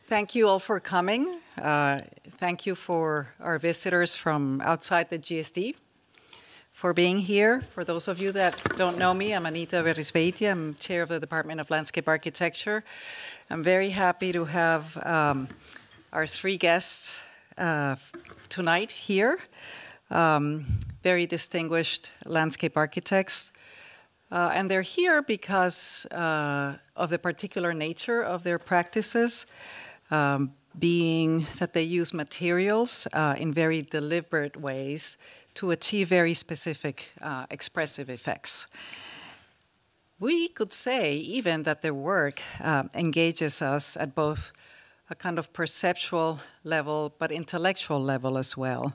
Thank you all for coming. Thank you for our visitors from outside the GSD for being here. For those of you that don't know me, I'm Anita Berrizbeiti. I'm chair of the Department of Landscape Architecture. I'm very happy to have our three guests tonight here, very distinguished landscape architects. And they're here because of the particular nature of their practices, being that they use materials in very deliberate ways to achieve very specific expressive effects. We could say even that their work engages us at both a kind of perceptual level but intellectual level as well,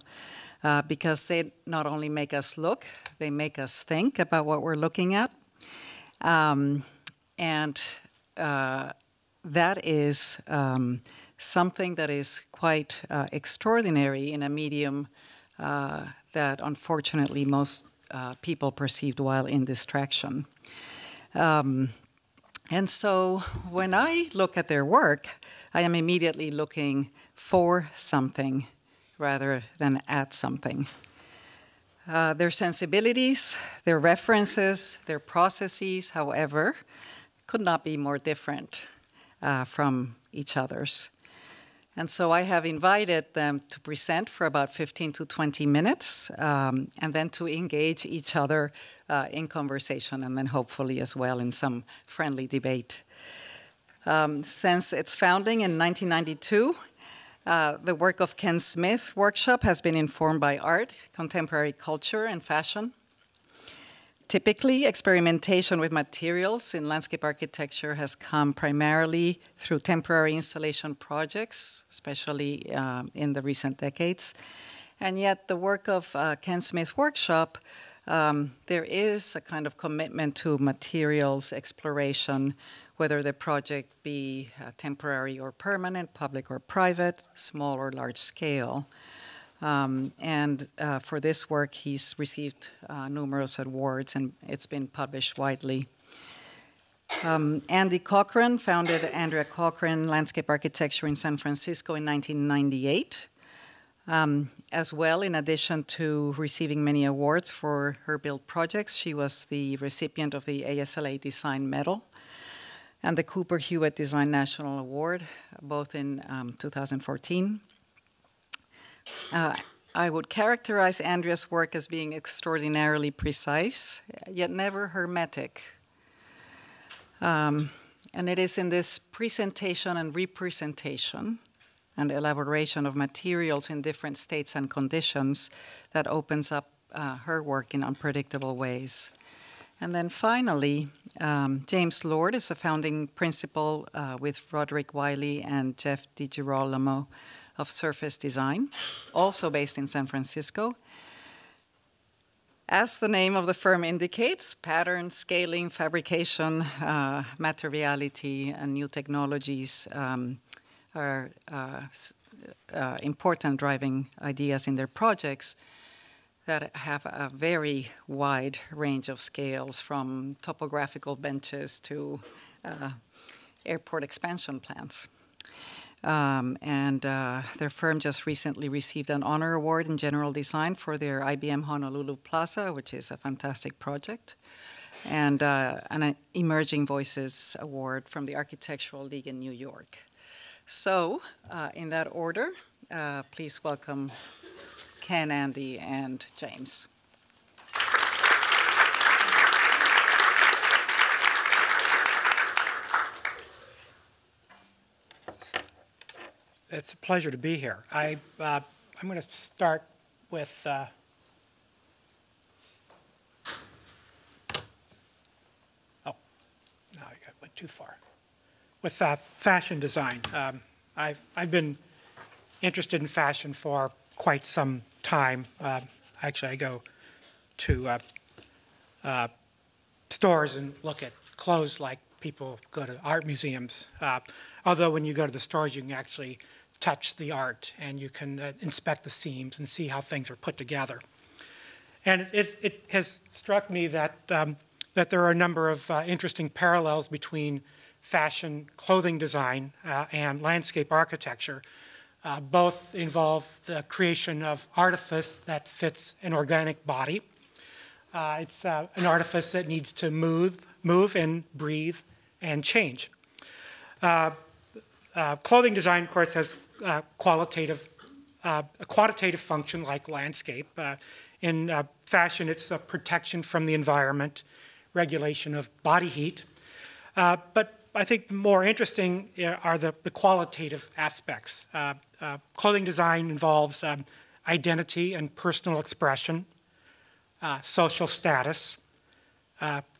because they not only make us look, they make us think about what we're looking at. That is something that is quite extraordinary in a medium that unfortunately most people perceived while in distraction. And so when I look at their work, I am immediately looking for something rather than at something. Their sensibilities, their references, their processes, however, could not be more different from each other's. And so I have invited them to present for about 15 to 20 minutes and then to engage each other in conversation and then hopefully as well in some friendly debate. Since its founding in 1992, the work of Ken Smith Workshop has been informed by art, contemporary culture, and fashion. Typically, experimentation with materials in landscape architecture has come primarily through temporary installation projects, especially in the recent decades. And yet the work of Ken Smith Workshop, there is a kind of commitment to materials exploration, whether the project be temporary or permanent, public or private, small or large scale. For this work, he's received numerous awards, and it's been published widely. Andy Cochran founded Andrea Cochran Landscape Architecture in San Francisco in 1998. As well, in addition to receiving many awards for her built projects, she was the recipient of the ASLA Design Medal and the Cooper Hewitt Design National Award, both in 2014. I would characterize Andrea's work as being extraordinarily precise, yet never hermetic. And it is in this presentation and representation and elaboration of materials in different states and conditions that opens up her work in unpredictable ways. And then finally, James Lord is a founding principal with Roderick Wiley and Jeff DiGirolamo of Surface Design, also based in San Francisco. As the name of the firm indicates, pattern, scaling, fabrication, materiality, and new technologies are important driving ideas in their projects that have a very wide range of scales, from topographical benches to airport expansion plans. Their firm just recently received an honor award in general design for their IBM Honolulu Plaza, which is a fantastic project, and an Emerging Voices Award from the Architectural League in New York. So, in that order, please welcome Ken, Andy, and James. It's a pleasure to be here. I'm going to start with oh, no, I went too far. With fashion design. I've been interested in fashion for quite some time. Actually, I go to stores and look at clothes like people go to art museums. Although when you go to the stores, you can actually touch the art and you can inspect the seams and see how things are put together. And it has struck me that that there are a number of interesting parallels between fashion, clothing design, and landscape architecture. Both involve the creation of artifice that fits an organic body. It's an artifice that needs to move and breathe and change. Clothing design, of course, has a quantitative function like landscape. In fashion, it's a protection from the environment, regulation of body heat. But I think more interesting are the qualitative aspects. Clothing design involves identity and personal expression, social status,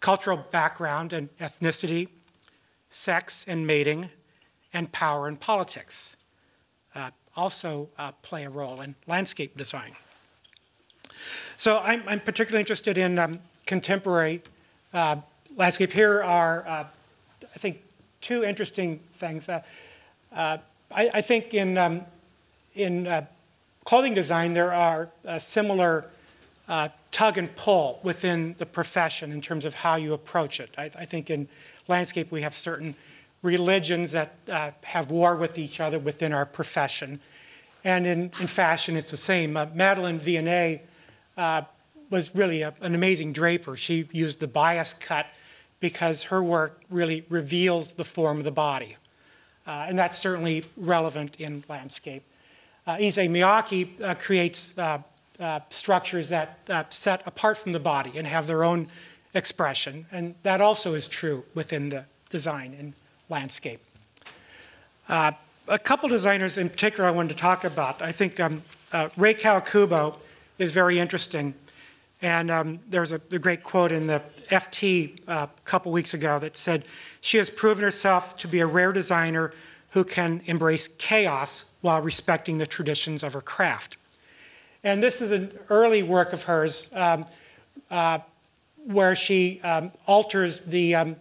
cultural background and ethnicity, sex and mating, and power and politics also play a role in landscape design. So I'm particularly interested in contemporary landscape. Here are, I think, two interesting things. I think in clothing design, there are similar tug and pull within the profession in terms of how you approach it. I think in landscape, we have certain religions that have war with each other within our profession. And in fashion, it's the same. Madeleine Vionnet was really an amazing draper. She used the bias cut because her work really reveals the form of the body. And that's certainly relevant in landscape. Issey Miyake creates structures that set apart from the body and have their own expression. And that also is true within the design in landscape. A couple designers in particular I wanted to talk about. I think Rei Kawakubo is very interesting. And there's a great quote in the FT a couple weeks ago that said, "She has proven herself to be a rare designer who can embrace chaos while respecting the traditions of her craft." And this is an early work of hers where she alters the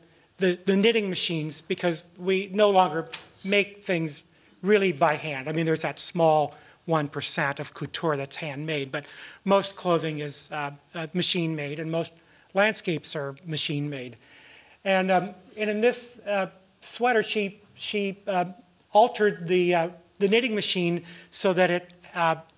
knitting machines because we no longer make things really by hand. I mean, there's that small 1% of couture that's handmade, but most clothing is machine-made, and most landscapes are machine-made. And in this sweater, she altered the knitting machine so that it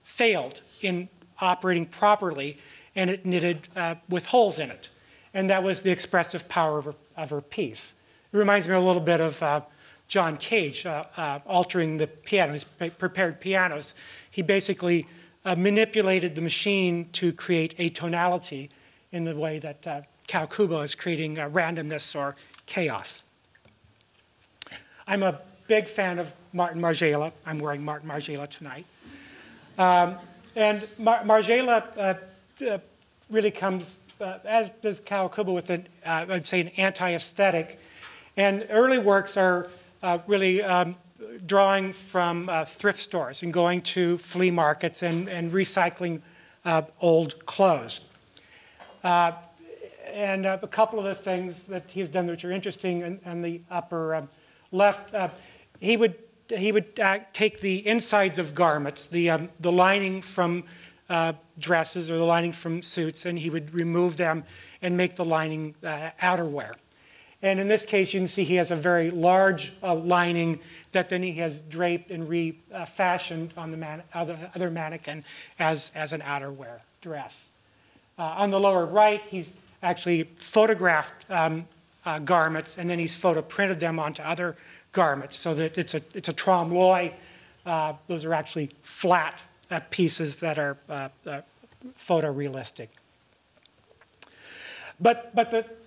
failed in operating properly, and it knitted with holes in it. And that was the expressive power of her piece. It reminds me a little bit of John Cage altering the pianos, prepared pianos. He basically manipulated the machine to create atonality in the way that Kawakubo is creating randomness or chaos. I'm a big fan of Martin Margiela. I'm wearing Martin Margiela tonight. And Margiela really comes, as does Kawakubo, with I'd say an anti-aesthetic. And early works are really drawing from thrift stores and going to flea markets and recycling old clothes. And a couple of the things that he's done which are interesting in the upper left, he would take the insides of garments, the lining from dresses or the lining from suits, and he would remove them and make the lining outerwear. And in this case, you can see he has a very large lining that then he has draped and refashioned on the other mannequin as an outerwear dress. On the lower right, he's actually photographed garments, and then he's photo printed them onto other garments so that it's a trompe-l'oeil. Those are actually flat pieces that are photorealistic. But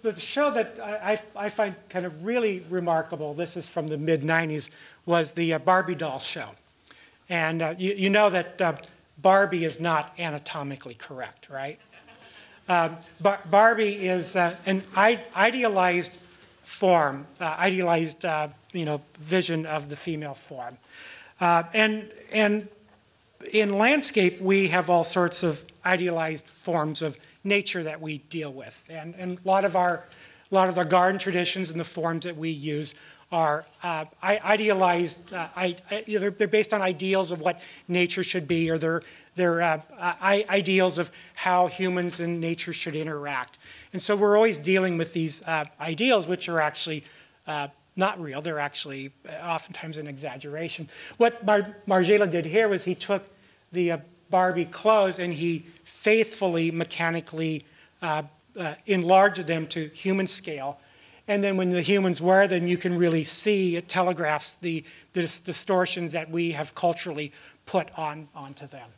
the show that I find kind of really remarkable, this is from the mid-90s, was the Barbie doll show. And you know that Barbie is not anatomically correct, right? Barbie is an idealized form, idealized vision of the female form. And in landscape, we have all sorts of idealized forms of nature that we deal with. And a lot of the garden traditions and the forms that we use are idealized, they're based on ideals of what nature should be, or they're ideals of how humans and nature should interact. And so we're always dealing with these ideals, which are actually not real. They're actually oftentimes an exaggeration. What Margiela did here was he took the Barbie clothes and he faithfully, mechanically enlarged them to human scale. And then when the humans wear them, you can really see it telegraphs the distortions that we have culturally put onto them.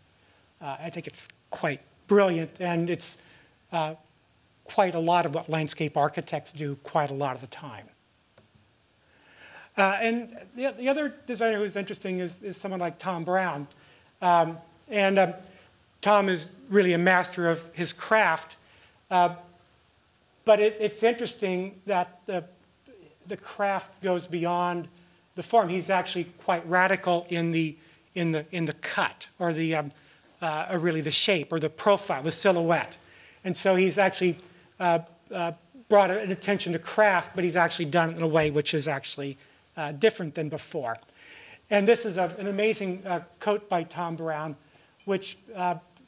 I think it's quite brilliant, and it's quite a lot of what landscape architects do quite a lot of the time. And the other designer who's interesting is someone like Tom Brown. Tom is really a master of his craft. But it's interesting that the craft goes beyond the form. He's actually quite radical in the cut, or or really the shape, or the profile, the silhouette. And so he's actually brought an attention to craft, but he's actually done it in a way which is actually different than before. And this is an amazing coat by Tom Brown, which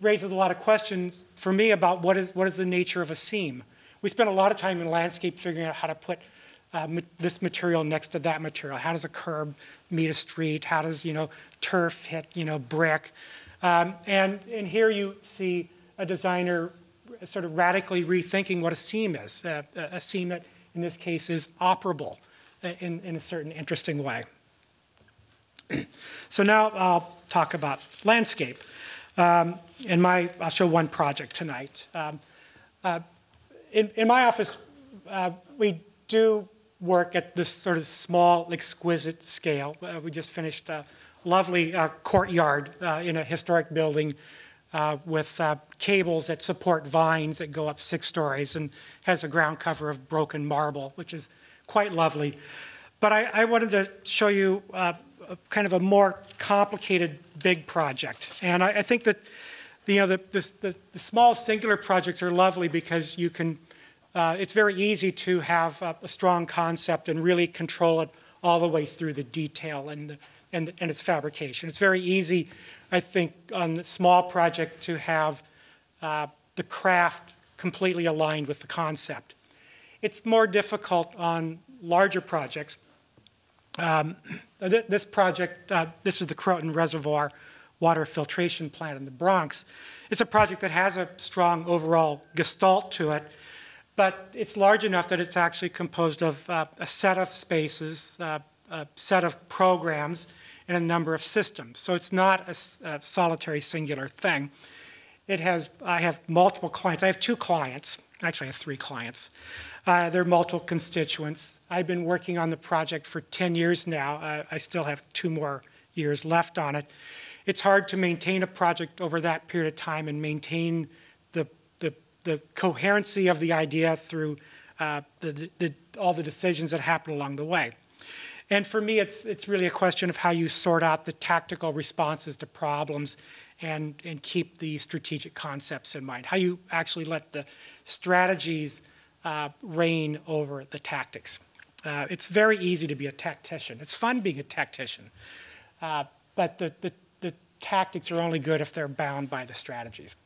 raises a lot of questions for me about what is the nature of a seam. We spend a lot of time in landscape figuring out how to put this material next to that material. How does a curb meet a street? How does turf hit brick? And here you see a designer sort of radically rethinking what a seam is. A seam that in this case is operable in a certain interesting way. So now I'll talk about landscape. I'll show one project tonight. In my office, we do work at this sort of small, exquisite scale. We just finished a lovely courtyard in a historic building with cables that support vines that go up 6 stories and has a ground cover of broken marble, which is quite lovely. But I wanted to show you kind of a more complicated big project. And I think that the small singular projects are lovely because you can, it's very easy to have a strong concept and really control it all the way through the detail and its fabrication. It's very easy, I think, on the small project to have the craft completely aligned with the concept. It's more difficult on larger projects. This project, this is the Croton Reservoir water filtration plant in the Bronx. It's a project that has a strong overall gestalt to it, but it's large enough that it's actually composed of a set of spaces, a set of programs, and a number of systems. So it's not a solitary singular thing. I have multiple clients. I have 2 clients. Actually, I have 3 clients. There are multiple constituents. I've been working on the project for 10 years now. I still have 2 more years left on it. It's hard to maintain a project over that period of time and maintain the coherency of the idea through all the decisions that happen along the way. And for me, it's really a question of how you sort out the tactical responses to problems and keep the strategic concepts in mind. How you actually let the strategies reign over the tactics. It's very easy to be a tactician. It's fun being a tactician. But the tactics are only good if they're bound by the strategies.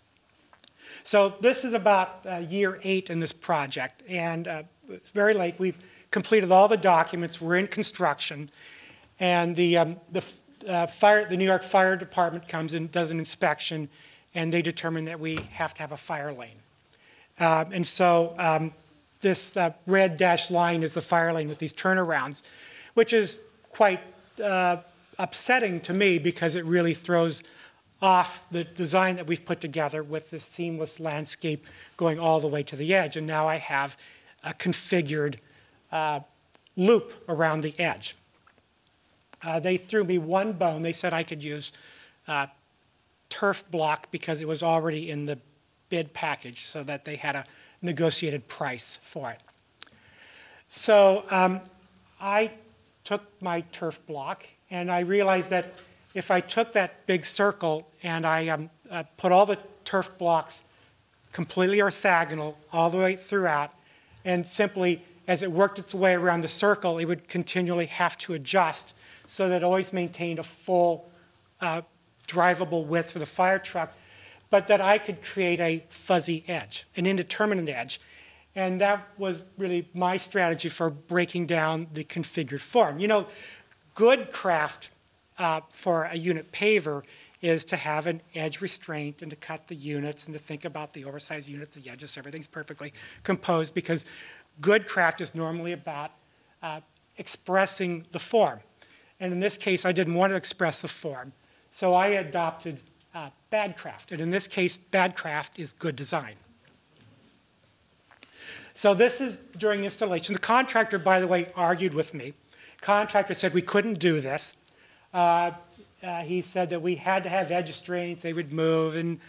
So this is about year 8 in this project, and it's very late. We've completed all the documents. We're in construction, and the New York Fire Department comes and does an inspection, and they determine that we have to have a fire lane. And so this red dashed line is the fire lane with these turnarounds, which is quite upsetting to me because it really throws off the design that we've put together with this seamless landscape going all the way to the edge. And now I have a configured loop around the edge. They threw me one bone. They said I could use turf block because it was already in the bid package, so that they had a negotiated price for it. So I took my turf block, and I realized that if I took that big circle and I put all the turf blocks completely orthogonal all the way throughout, and simply as it worked its way around the circle, it would continually have to adjust so that it always maintained a full drivable width for the fire truck, but that I could create a fuzzy edge, an indeterminate edge. And that was really my strategy for breaking down the configured form. You know, good craft for a unit paver is to have an edge restraint and to cut the units and to think about the oversized units, the edges, everything's perfectly composed, because good craft is normally about expressing the form. And in this case, I didn't want to express the form. So I adopted bad craft. And in this case, bad craft is good design. So this is during installation. The contractor, by the way, argued with me. Contractor said we couldn't do this. He said that we had to have edge restraints, they would move, and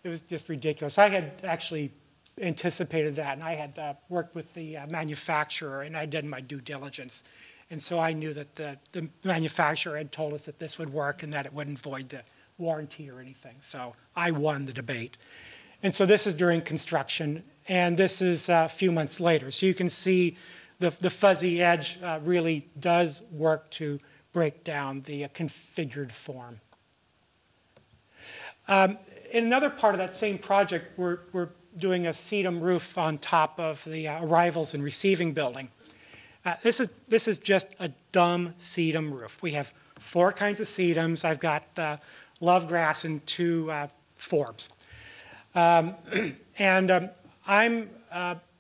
it was just ridiculous. I had actually anticipated that, and I had worked with the manufacturer, and I did my due diligence. And so I knew that the manufacturer had told us that this would work and that it wouldn't void the warranty or anything. So I won the debate. And so this is during construction, and this is a few months later. So you can see the fuzzy edge really does work to break down the configured form. In another part of that same project, we're doing a sedum roof on top of the arrivals and receiving building. This is just a dumb sedum roof. We have 4 kinds of sedums. I've got love grass and 2 forbs. I'm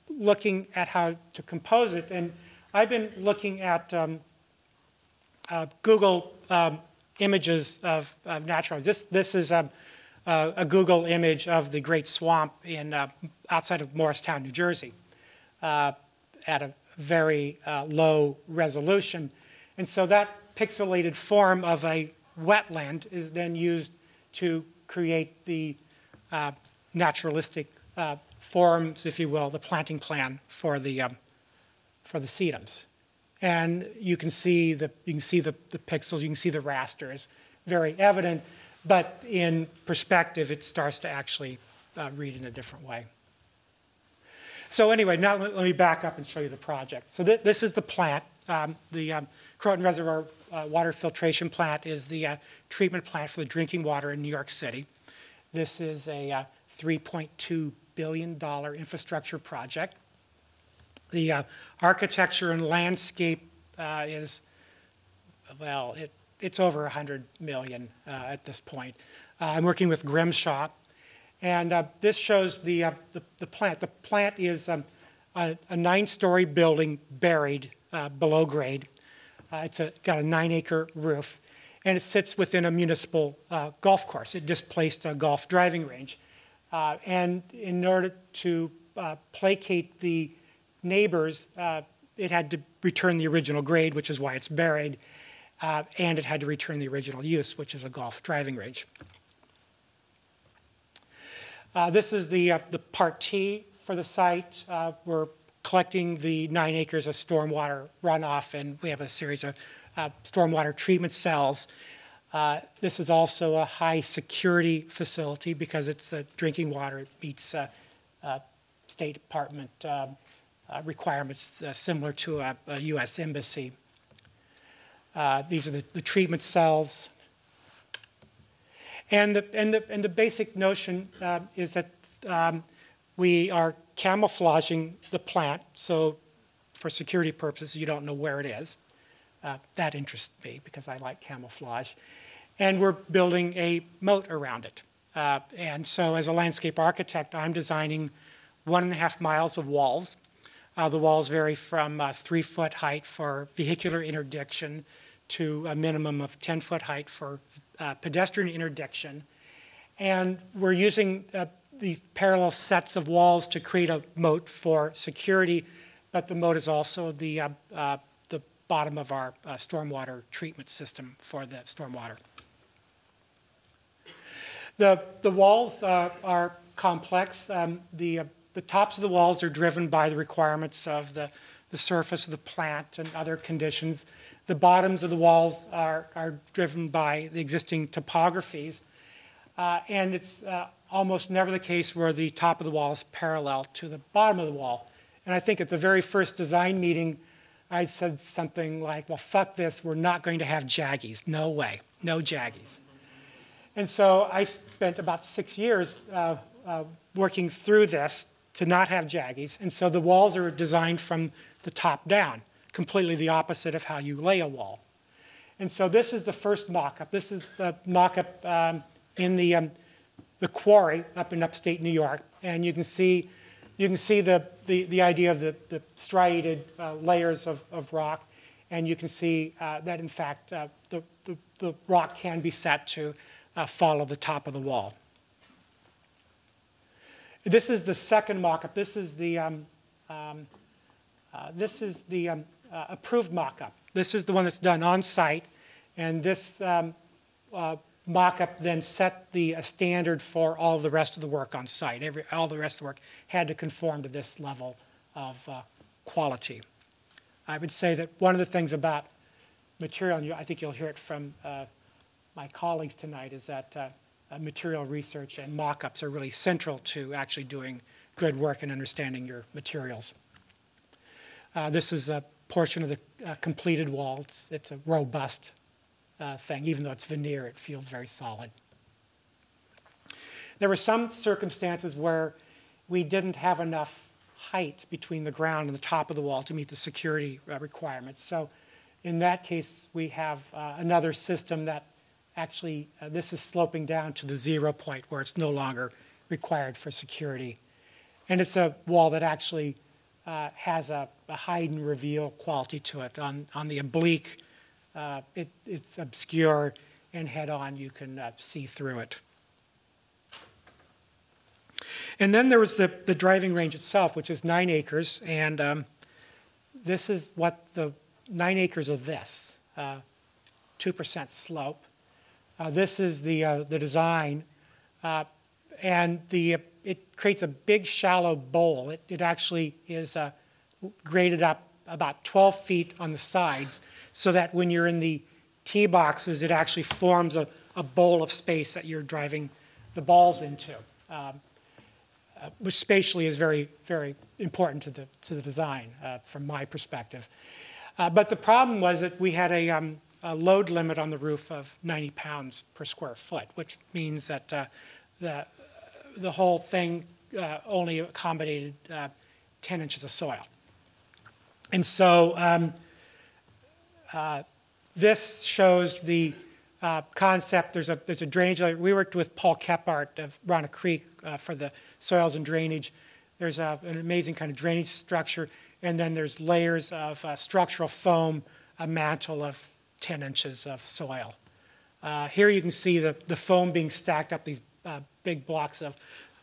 looking at how to compose it, and I've been looking at Google images of natural. This is a Google image of the Great Swamp in outside of Morristown, New Jersey, at a very low resolution. And so that pixelated form of a wetland is then used to create the naturalistic forms, if you will, the planting plan for the sedums. And you can see the pixels, you can see the rasters, very evident, but in perspective, it starts to actually read in a different way. So anyway, now let me back up and show you the project. So this is the plant. The Croton Reservoir Water Filtration Plant is the treatment plant for the drinking water in New York City. This is a $3.2 billion infrastructure project. The architecture and landscape is, well, it's over $100 million at this point. I'm working with Grimshaw. And this shows the plant. The plant is a 9-story building buried below grade. It's got a 9-acre roof. And it sits within a municipal golf course. It displaced a golf driving range. And in order to placate the neighbors, it had to return the original grade, which is why it's buried, and it had to return the original use, which is a golf driving range. This is the Part T for the site. We're collecting the 9 acres of stormwater runoff, and we have a series of stormwater treatment cells. This is also a high security facility because it's the drinking water. It meets State Department requirements similar to a U.S. embassy. These are the treatment cells. And the basic notion is that we are camouflaging the plant, so for security purposes, you don't know where it is. That interests me because I like camouflage. And we're building a moat around it. And so as a landscape architect, I'm designing 1.5 miles of walls. The walls vary from 3-foot height for vehicular interdiction to a minimum of 10-foot height for pedestrian interdiction. And we're using these parallel sets of walls to create a moat for security, but the moat is also the bottom of our stormwater treatment system for the stormwater. The walls are complex. The tops of the walls are driven by the requirements of the surface of the plant and other conditions. The bottoms of the walls are driven by the existing topographies. And it's almost never the case where the top of the wall is parallel to the bottom of the wall. And I think at the very first design meeting, I said something like, well, fuck this, we're not going to have jaggies. No way, no jaggies. And so I spent about 6 years working through this to not have jaggies. And so the walls are designed from the top down, completely the opposite of how you lay a wall. And so this is the first mock-up. This is the mock-up in the quarry up in upstate New York. And you can see the idea of the striated layers of rock. And you can see that, in fact, the rock can be set to follow the top of the wall. This is the second mock-up. This is the approved mock-up. This is the one that's done on site, and this mock-up then set the standard for all the rest of the work on site. All the rest of the work had to conform to this level of quality. I would say that one of the things about material, and I think you'll hear it from my colleagues tonight, is that material research and mock-ups are really central to actually doing good work and understanding your materials. This is a portion of the completed wall. It's a robust thing. Even though it's veneer, it feels very solid. There were some circumstances where we didn't have enough height between the ground and the top of the wall to meet the security requirements. So in that case, we have another system that actually, this is sloping down to the 0 point where it's no longer required for security. And it's a wall that actually has a hide and reveal quality to it. On the oblique, it's obscure, and head on you can see through it. And then there was the driving range itself, which is 9 acres, and this is what the 9 acres of this, 2% slope. This is the design, and it creates a big shallow bowl. It actually is graded up about 12 feet on the sides, so that when you're in the tee boxes, it actually forms a bowl of space that you're driving the balls into, which spatially is very, very important to the design from my perspective. But the problem was that we had a load limit on the roof of 90 pounds per square foot, which means that the whole thing only accommodated 10 inches of soil. And so this shows the concept. There's a drainage layer. We worked with Paul Kephart of Rana Creek for the soils and drainage. There's an amazing kind of drainage structure, and then there's layers of structural foam, a mantle of 10 inches of soil. Here you can see the foam being stacked up, these big blocks of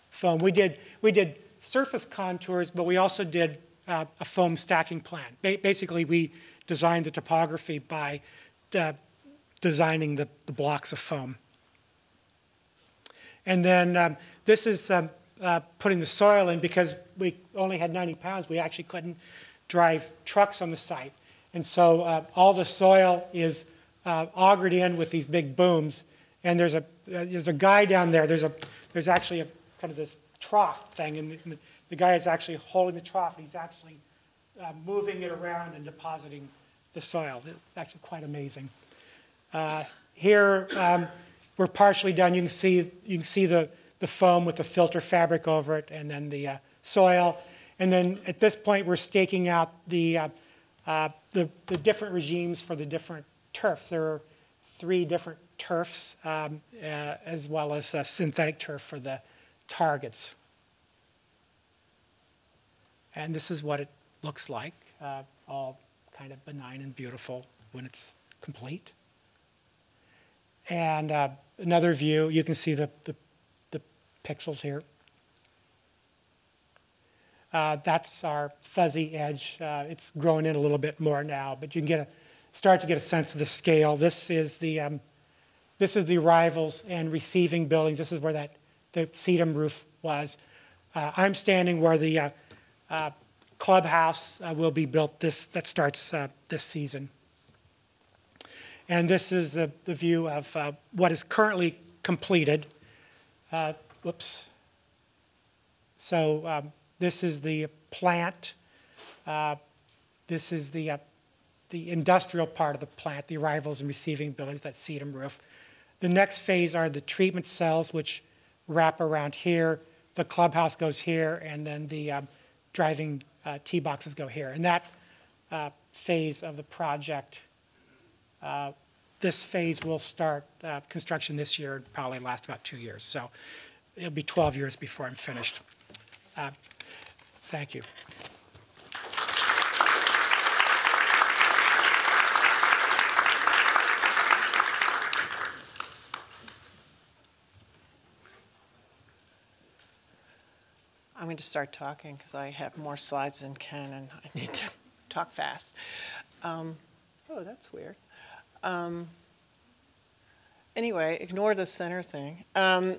foam. We did surface contours, but we also did a foam stacking plan. Basically, we designed the topography by designing the blocks of foam. And then this is putting the soil in. Because we only had 90 pounds, we actually couldn't drive trucks on the site. And so all the soil is augured in with these big booms. And there's a guy down there. There's actually a kind of this trough thing, and the guy is actually holding the trough. And he's actually moving it around and depositing the soil. It's actually quite amazing. Here we're partially done. You can see the foam with the filter fabric over it, and then the soil. And then at this point, we're staking out the different regimes for the different turfs. There are 3 different turfs, as well as synthetic turf for the targets. And this is what it looks like, all kind of benign and beautiful when it's complete. And another view, you can see the pixels here. That's our fuzzy edge. It's growing in a little bit more now, but you can start to get a sense of the scale. This is the arrivals and receiving buildings. This is where the sedum roof was. I'm standing where the clubhouse will be built. That starts this season. And this is the view of what is currently completed. Whoops. So this is the plant. This is the industrial part of the plant, the arrivals and receiving buildings, that sedum roof. The next phase are the treatment cells, which wrap around here. the clubhouse goes here, and then the driving tee boxes go here. And that phase of the project, this phase will start construction this year and probably last about 2 years. So it'll be 12 years before I'm finished. Thank you. I'm going to start talking because I have more slides than Ken, and I need to talk fast. Oh, that's weird. Anyway, ignore the center thing. When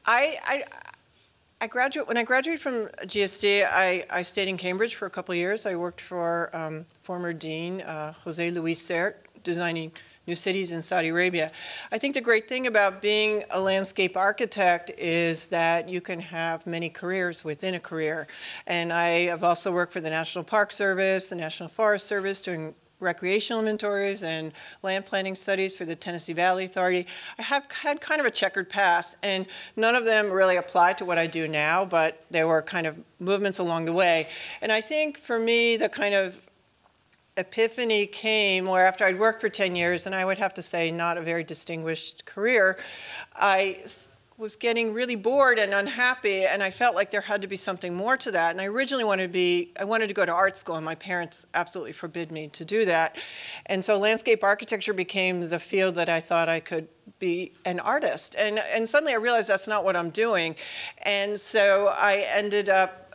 I graduated from GSD, I stayed in Cambridge for a couple of years. I worked for former Dean Jose Luis Sert, designing new cities in Saudi Arabia. I think the great thing about being a landscape architect is that you can have many careers within a career. And I have also worked for the National Park Service, the National Forest Service, doing recreational inventories and land planning studies for the Tennessee Valley Authority. I have had kind of a checkered past, and none of them really apply to what I do now, but there were kind of movements along the way. And I think for me, the kind of epiphany came where after I'd worked for 10 years, and I would have to say not a very distinguished career, I was getting really bored and unhappy, and I felt like there had to be something more to that. And I originally wanted to go to art school, and my parents absolutely forbid me to do that. And so landscape architecture became the field that I thought I could be an artist. And suddenly I realized that's not what I'm doing. And so I ended up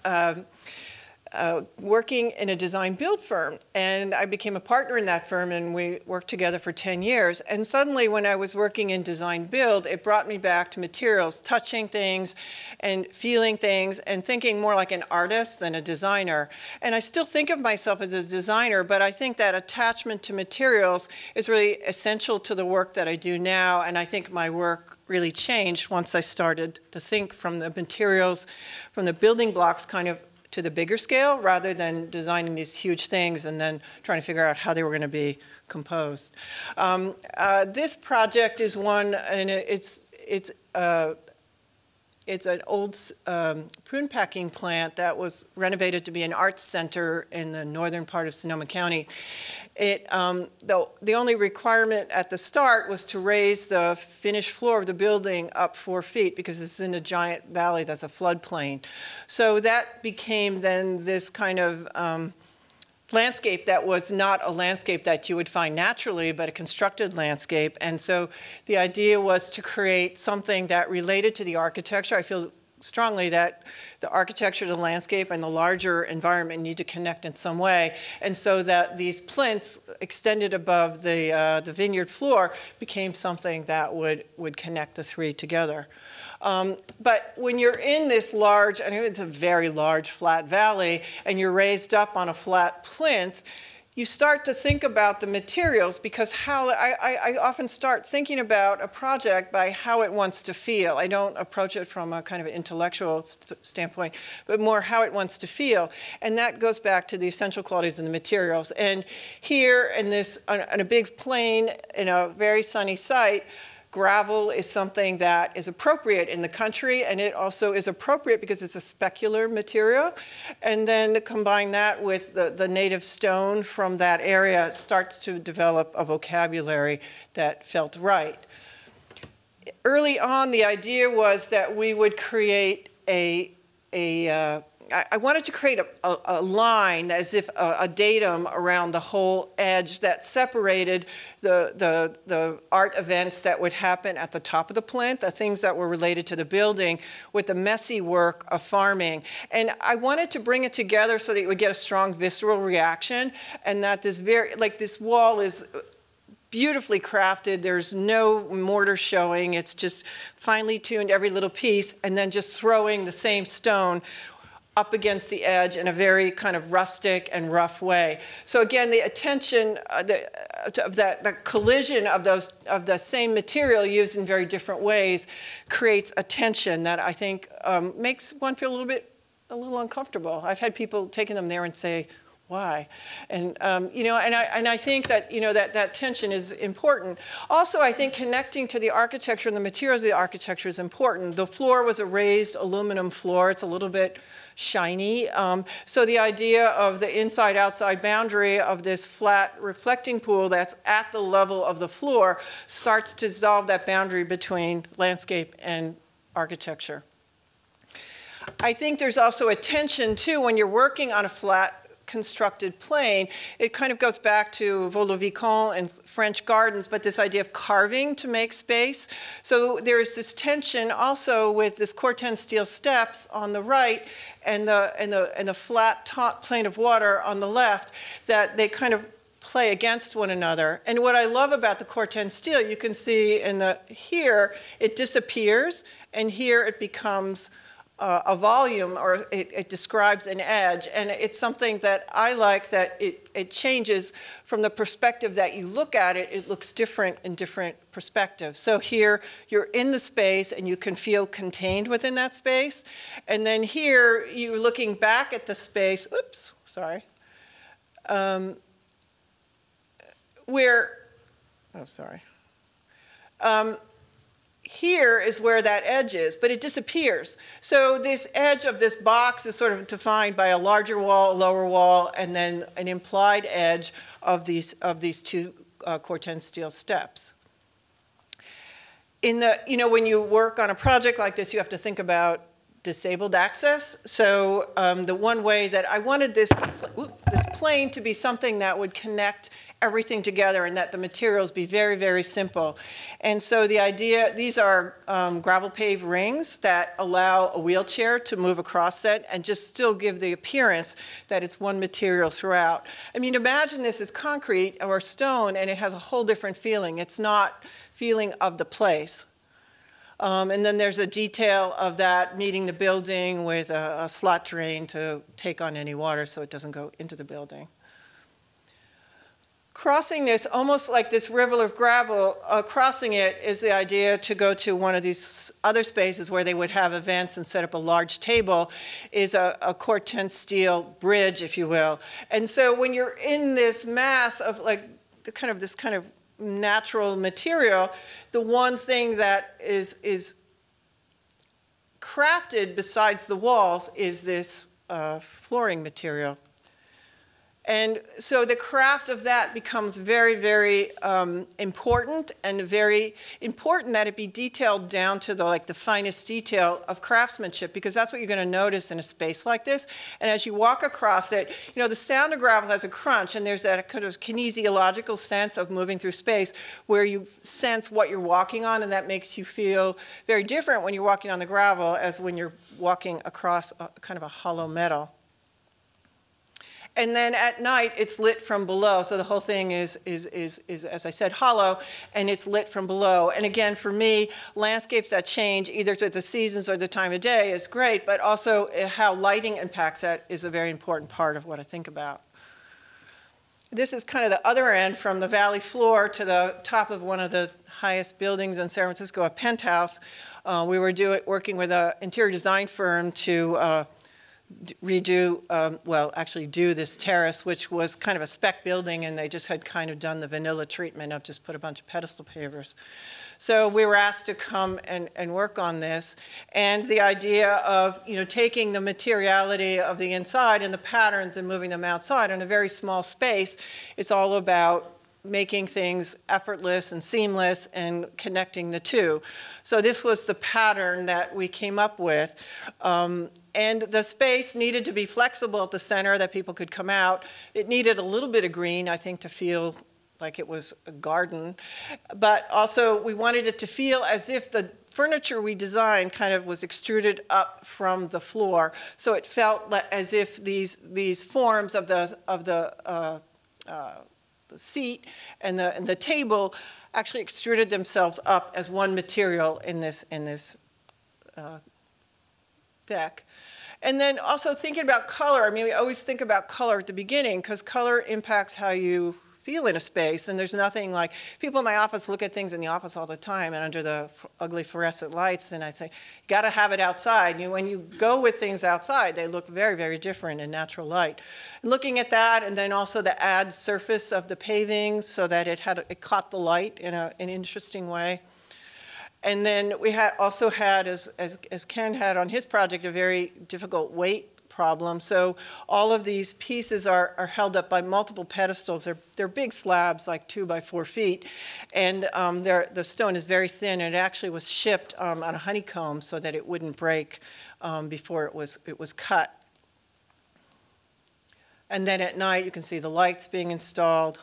working in a design build firm, and I became a partner in that firm, and we worked together for 10 years. And suddenly when I was working in design build, it brought me back to materials, touching things and feeling things and thinking more like an artist than a designer. And I still think of myself as a designer, but I think that attachment to materials is really essential to the work that I do now, and I think my work really changed once I started to think from the materials, from the building blocks kind of to the bigger scale, rather than designing these huge things and then trying to figure out how they were going to be composed. This project is one, and it's an old prune packing plant that was renovated to be an arts center in the northern part of Sonoma County. The only requirement at the start was to raise the finished floor of the building up 4 feet because it's in a giant valley that's a floodplain. So that became then this kind of landscape that was not a landscape that you would find naturally, but a constructed landscape. And so the idea was to create something that related to the architecture. I feel strongly that the architecture, the landscape, and the larger environment need to connect in some way. And so that these plinths extended above the vineyard floor became something that would connect the three together. But when you're in this large, I mean, it's a very large flat valley, and you're raised up on a flat plinth, you start to think about the materials, because I often start thinking about a project by how it wants to feel. I don't approach it from a kind of intellectual standpoint, but more how it wants to feel. And that goes back to the essential qualities of the materials. And here in on a big plain, in a very sunny site, gravel is something that is appropriate in the country, and it also is appropriate because it's a specular material. And then combine that with the native stone from that area, it starts to develop a vocabulary that felt right. Early on, the idea was that we would create I wanted to create a line, as if a datum around the whole edge that separated the art events that would happen at the top of the plinth, the things that were related to the building, with the messy work of farming. And I wanted to bring it together so that you would get a strong visceral reaction, and that this wall is beautifully crafted. There's no mortar showing. It's just finely tuned, every little piece, and then just throwing the same stone up against the edge in a very kind of rustic and rough way. So again, the attention the collision of the same material used in very different ways creates a tension that I think makes one feel a little uncomfortable. I've had people taking them there and say, why? And, you know, and I think that, you know, that tension is important. Also, I think connecting to the architecture and the materials of the architecture is important. The floor was a raised aluminum floor. It's a little bit shiny. So the idea of the inside-outside boundary of this flat reflecting pool that's at the level of the floor starts to dissolve that boundary between landscape and architecture. I think there's also a tension, too, when you're working on a flat constructed plane. It kind of goes back to Vaux-le-Vicomte and French gardens, but this idea of carving to make space. So there's this tension also with this Corten steel steps on the right and the flat taut plane of water on the left, that they kind of play against one another. And what I love about the Corten steel, you can see here it disappears, and here it becomes a volume, or it describes an edge, and it's something that I like, that it changes from the perspective that you look at it. It looks different in different perspectives. So here you're in the space and you can feel contained within that space, and then here you're looking back at the space, oops, sorry, here is where that edge is, but it disappears. So this edge of this box is sort of defined by a larger wall, a lower wall, and then an implied edge of these two Corten steel steps. When you work on a project like this, you have to think about disabled access. So the one way that I wanted this plane to be something that would connect everything together, and that the materials be very, very simple. And so the idea, these are gravel paved rings that allow a wheelchair to move across it and just still give the appearance that it's one material throughout. I mean, imagine this is concrete or stone, and it has a whole different feeling. It's not feeling of the place. And then there's a detail of that meeting the building with a slot drain to take on any water so it doesn't go into the building. Crossing this, almost like this river of gravel, crossing it is the idea to go to one of these other spaces where they would have events and set up a large table, is a Corten steel bridge, if you will. And so when you're in this mass of like this kind of natural material, the one thing that is crafted besides the walls is this flooring material. And so the craft of that becomes very, very important, and very important that it be detailed down to the finest detail of craftsmanship, because that's what you're going to notice in a space like this. And as you walk across it, the sound of gravel has a crunch, and there's that kind of kinesiological sense of moving through space where you sense what you're walking on, and that makes you feel very different when you're walking on the gravel as when you're walking across kind of a hollow metal. And then at night, it's lit from below. So the whole thing is, as I said, hollow, and it's lit from below. And again, for me, landscapes that change either with the seasons or the time of day is great, but also how lighting impacts that is a very important part of what I think about. This is kind of the other end, from the valley floor to the top of one of the highest buildings in San Francisco, a penthouse. We were working with an interior design firm to do this terrace, which was kind of a spec building, and they just had kind of done the vanilla treatment of just put a bunch of pedestal pavers. So we were asked to come and work on this, and the idea of taking the materiality of the inside and the patterns and moving them outside in a very small space. It's all about making things effortless and seamless and connecting the two. So this was the pattern that we came up with. And the space needed to be flexible at the center, that people could come out. It needed a little bit of green, I think, to feel like it was a garden. But also, we wanted it to feel as if the furniture we designed kind of was extruded up from the floor. So it felt as if these forms of the seat and the table actually extruded themselves up as one material in this deck. And then also thinking about color. I mean, we always think about color at the beginning, because color impacts how you feel in a space, and there's nothing like, people in my office look at things in the office all the time and under the ugly fluorescent lights, and I say, you got to have it outside. When you go with things outside, they look very, very different in natural light. And looking at that, and then also the add surface of the paving so that it caught the light in an interesting way. And then we also had, as Ken had on his project, a very difficult weight problem. So all of these pieces are held up by multiple pedestals. They're big slabs, like 2 by 4 feet, and the stone is very thin. And it actually was shipped on a honeycomb so that it wouldn't break before it was cut. And then at night, you can see the lights being installed.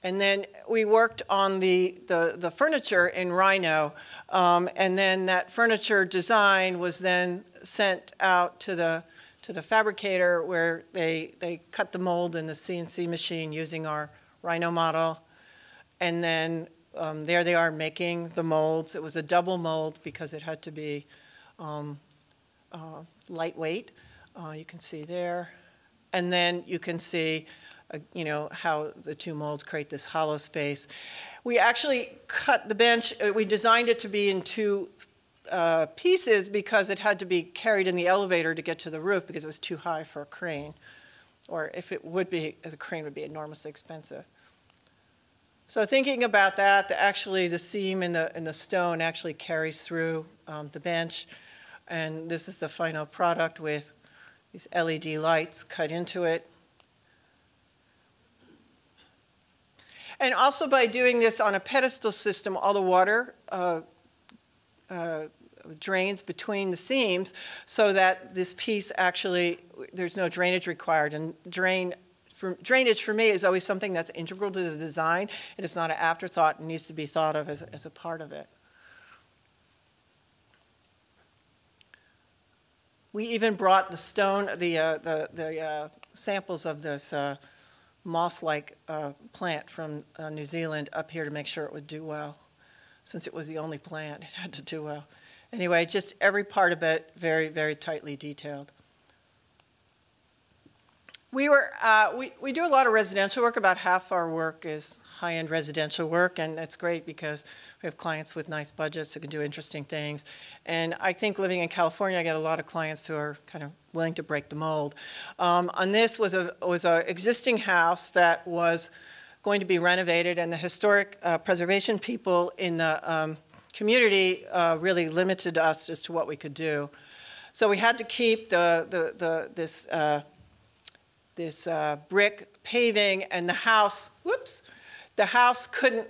And then we worked on the furniture in Rhino, and then that furniture design was then sent out to the fabricator, where they cut the mold in the CNC machine using our Rhino model. And then there they are making the molds. It was a double mold because it had to be lightweight. You can see there. And then you can see how the 2 molds create this hollow space. We actually cut the bench. We designed it to be in 2 pieces because it had to be carried in the elevator to get to the roof because it was too high for a crane. Or if it would be, the crane would be enormously expensive. So thinking about that, actually the seam in the stone actually carries through the bench. And this is the final product with these LED lights cut into it. And also by doing this on a pedestal system, all the water drains between the seams so that this piece actually, there's no drainage required. And drainage for me is always something that's integral to the design, and it's not an afterthought. It needs to be thought of as a part of it. We even brought the stone, the samples of this moss-like plant from New Zealand up here to make sure it would do well. Since it was the only plant, it had to do well. Anyway, just every part of it very, very tightly detailed. We do a lot of residential work. About half our work is high-end residential work, and that's great because we have clients with nice budgets who can do interesting things. And I think living in California, I get a lot of clients who are kind of willing to break the mold. On this was a existing house that was going to be renovated, and the historic preservation people in the community really limited us as to what we could do. So we had to keep this brick paving, and the house, the house couldn't,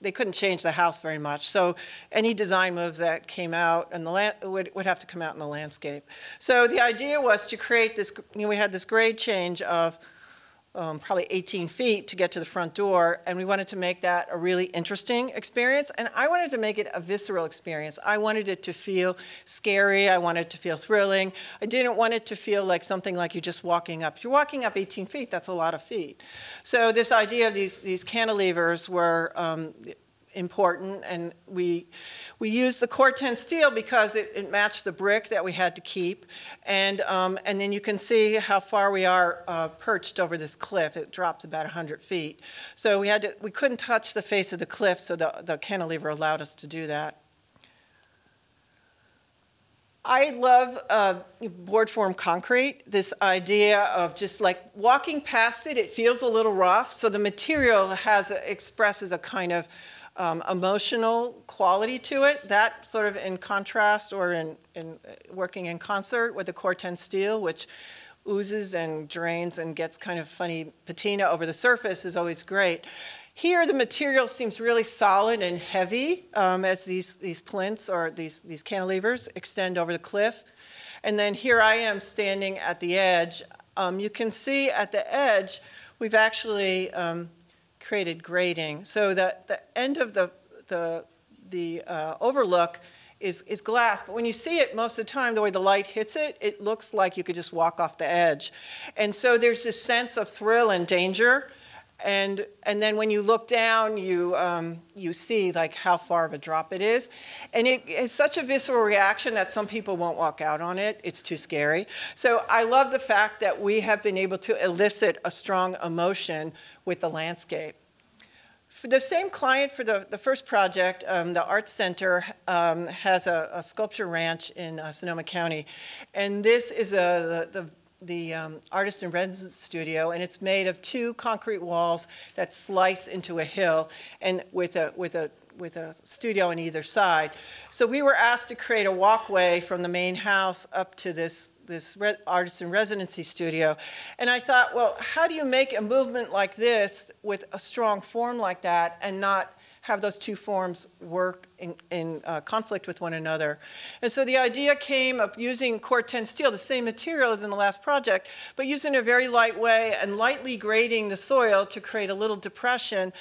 they couldn't change the house very much. So any design moves that came out and would have to come out in the landscape. So the idea was to create this, we had this grade change of probably 18 feet to get to the front door, and we wanted to make that a really interesting experience, and I wanted to make it a visceral experience. I wanted it to feel scary. I wanted it to feel thrilling. I didn't want it to feel like something like you're just walking up. If you're walking up 18 feet, that's a lot of feet. So this idea of these cantilevers were important, and we used the Corten steel because it matched the brick that we had to keep, and then you can see how far we are perched over this cliff. It drops about 100 feet, so we couldn't touch the face of the cliff, so the cantilever allowed us to do that. I love board form concrete, this idea of just like walking past it, it feels a little rough, so the material expresses a kind of emotional quality to it, that sort of in contrast or in working in concert with the Corten steel, which oozes and drains and gets kind of funny patina over the surface, is always great. Here the material seems really solid and heavy as these plinths or these cantilevers extend over the cliff. And then here I am standing at the edge. You can see at the edge we've actually created grading. So the end of the overlook is glass, but when you see it most of the time, the way the light hits it, it looks like you could just walk off the edge. And so there's this sense of thrill and danger, And then when you look down, you see like how far of a drop it is. And it is such a visceral reaction that some people won't walk out on it. It's too scary. So I love the fact that we have been able to elicit a strong emotion with the landscape. For the same client for the first project, the Arts Center has a sculpture ranch in Sonoma County. And this is the artist in residence studio, and it's made of 2 concrete walls that slice into a hill, and with a studio on either side. So we were asked to create a walkway from the main house up to this artist in residency studio. And I thought, well, how do you make a movement like this with a strong form like that and not have those 2 forms work in conflict with one another? And so the idea came of using Corten steel, the same material as in the last project, but using a very light way and lightly grading the soil to create a little depression,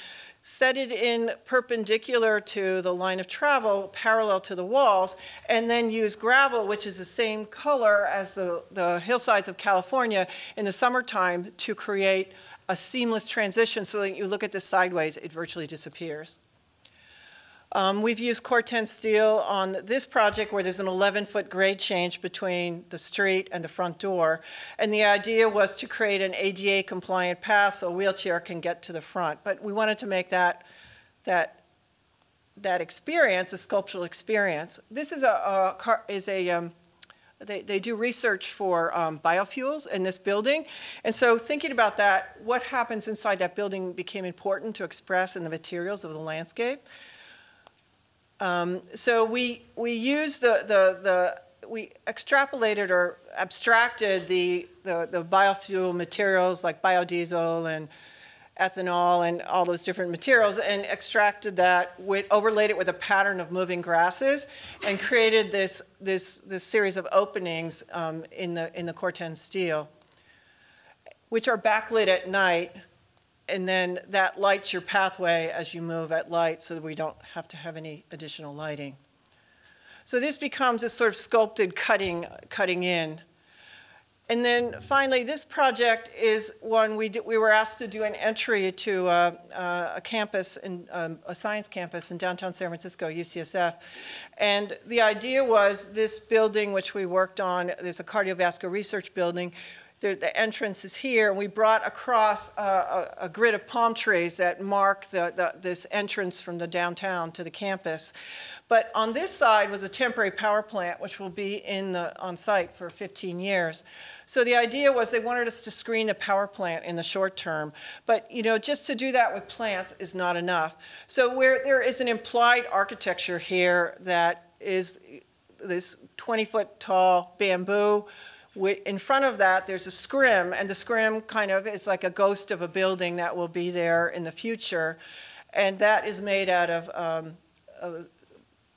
set it in perpendicular to the line of travel, parallel to the walls, and then use gravel, which is the same color as the hillsides of California in the summertime, to create a seamless transition so that you look at this sideways, it virtually disappears. We've used Corten steel on this project where there's an 11-foot grade change between the street and the front door. And the idea was to create an ADA-compliant path so a wheelchair can get to the front. But we wanted to make that experience a sculptural experience. This is they do research for biofuels in this building. And so thinking about that, what happens inside that building became important to express in the materials of the landscape. So we used we extrapolated or abstracted the biofuel materials like biodiesel and ethanol and all those different materials, and extracted that, overlaid it with a pattern of moving grasses, and created this series of openings in the Corten steel, which are backlit at night. And then that lights your pathway as you move at light so that we don't have to have any additional lighting. So this becomes this sort of sculpted cutting in. And then finally, this project is one we were asked to do an entry to a campus, a science campus in downtown San Francisco, UCSF. And the idea was this building, which we worked on, there's a cardiovascular research building. The entrance is here, and we brought across a grid of palm trees that mark this entrance from the downtown to the campus. But on this side was a temporary power plant, which will be on site for 15 years. So the idea was they wanted us to screen the power plant in the short term. But just to do that with plants is not enough. So there is an implied architecture here that is this 20-foot tall bamboo. In front of that, there's a scrim, and the scrim kind of is like a ghost of a building that will be there in the future. And that is made out of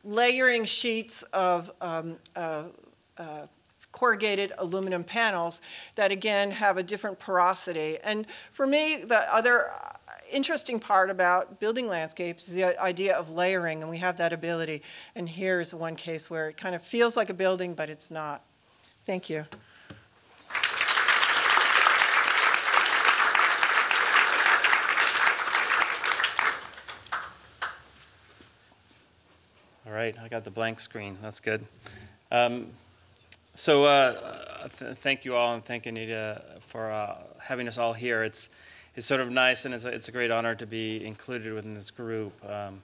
layering sheets of corrugated aluminum panels that, again, have a different porosity. And for me, the other interesting part about building landscapes is the idea of layering, and we have that ability. And here is one case where it kind of feels like a building, but it's not. Thank you. All right, I got the blank screen. That's good. Thank you all, and thank Anita for having us all here. It's sort of nice, and it's a great honor to be included within this group. I'm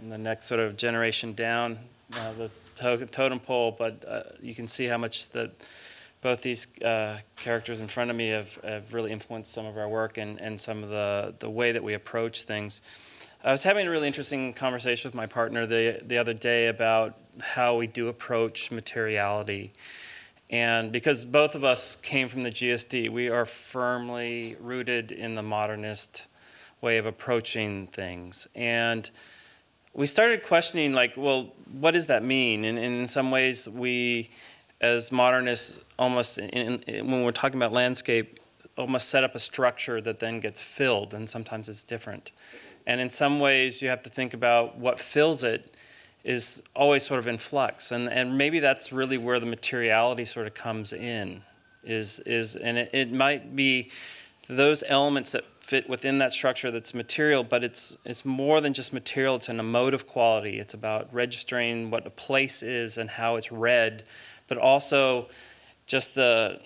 the next sort of generation down the totem pole, but you can see how much both these characters in front of me have really influenced some of our work and some of the way that we approach things. I was having a really interesting conversation with my partner the other day about how we do approach materiality. And because both of us came from the GSD, we are firmly rooted in the modernist way of approaching things. And we started questioning, like, well, what does that mean? And in some ways, we, as modernists, almost, when we're talking about landscape, almost set up a structure that then gets filled, and sometimes it's different. And in some ways, you have to think about what fills it is always sort of in flux. And maybe that's really where the materiality sort of comes in, and it might be those elements that fit within that structure that's material, but it's more than just material. It's an emotive quality. It's about registering what a place is and how it's read, but also just the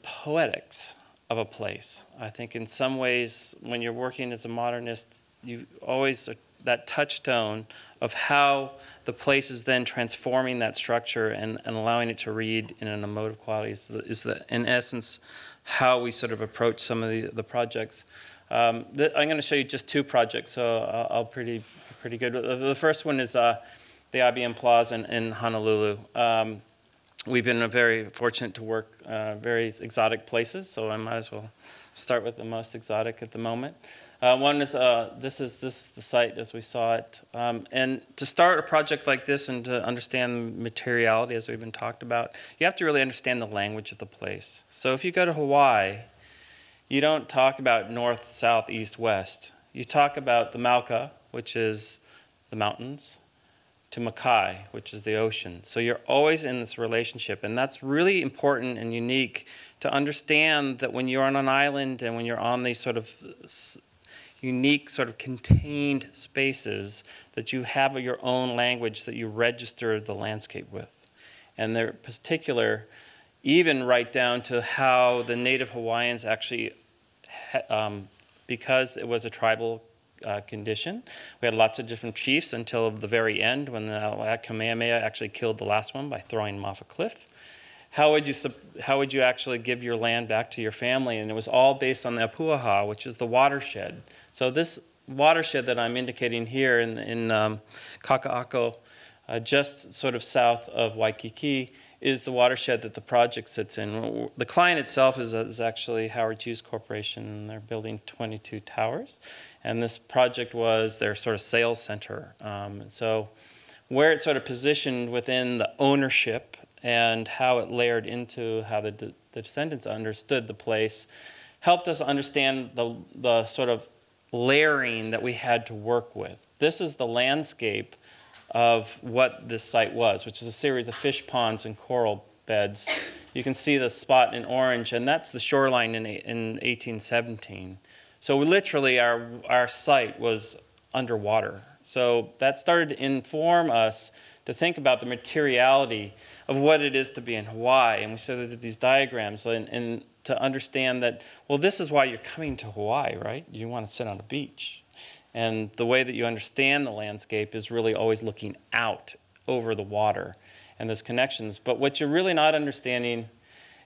poetics of a place. I think in some ways, when you're working as a modernist, you always that touchstone of how the place is then transforming that structure and allowing it to read in an emotive quality is in essence how we sort of approach some of the projects. I'm going to show you just 2 projects, so I'll pretty good. The first one is the IBM Plaza in Honolulu. We've been very fortunate to work very exotic places, so I might as well start with the most exotic at the moment. One is this is the site as we saw it, and to start a project like this and to understand materiality as we've been talked about, you have to really understand the language of the place. So if you go to Hawaii, you don't talk about north, south, east, west. You talk about the Mauka, which is the mountains, to Makai, which is the ocean. So you're always in this relationship, and that's really important and unique to understand that when you're on an island and when you're on these sort of unique sort of contained spaces, that you have your own language that you register the landscape with. And they're particular, even right down to how the native Hawaiians actually, because it was a tribal condition, we had lots of different chiefs until the very end when the Kamehameha actually killed the last one by throwing him off a cliff. How would you actually give your land back to your family? And it was all based on the Apuaha, which is the watershed. So this watershed that I'm indicating here in Kaka'ako, just sort of south of Waikiki, is the watershed that the project sits in. The client itself is actually Howard Hughes Corporation. They're building 22 towers. And this project was their sort of sales center. So where it's sort of positioned within the ownership and how it layered into how the descendants understood the place helped us understand the sort of layering that we had to work with. This is the landscape of what this site was, which is a series of fish ponds and coral beds. You can see the spot in orange, and that's the shoreline in 1817. So literally our site was underwater. So that started to inform us to think about the materiality of what it is to be in Hawaii. And we started these diagrams and to understand that, well, this is why you're coming to Hawaii, right? You want to sit on a beach. And the way that you understand the landscape is really always looking out over the water and those connections. But what you're really not understanding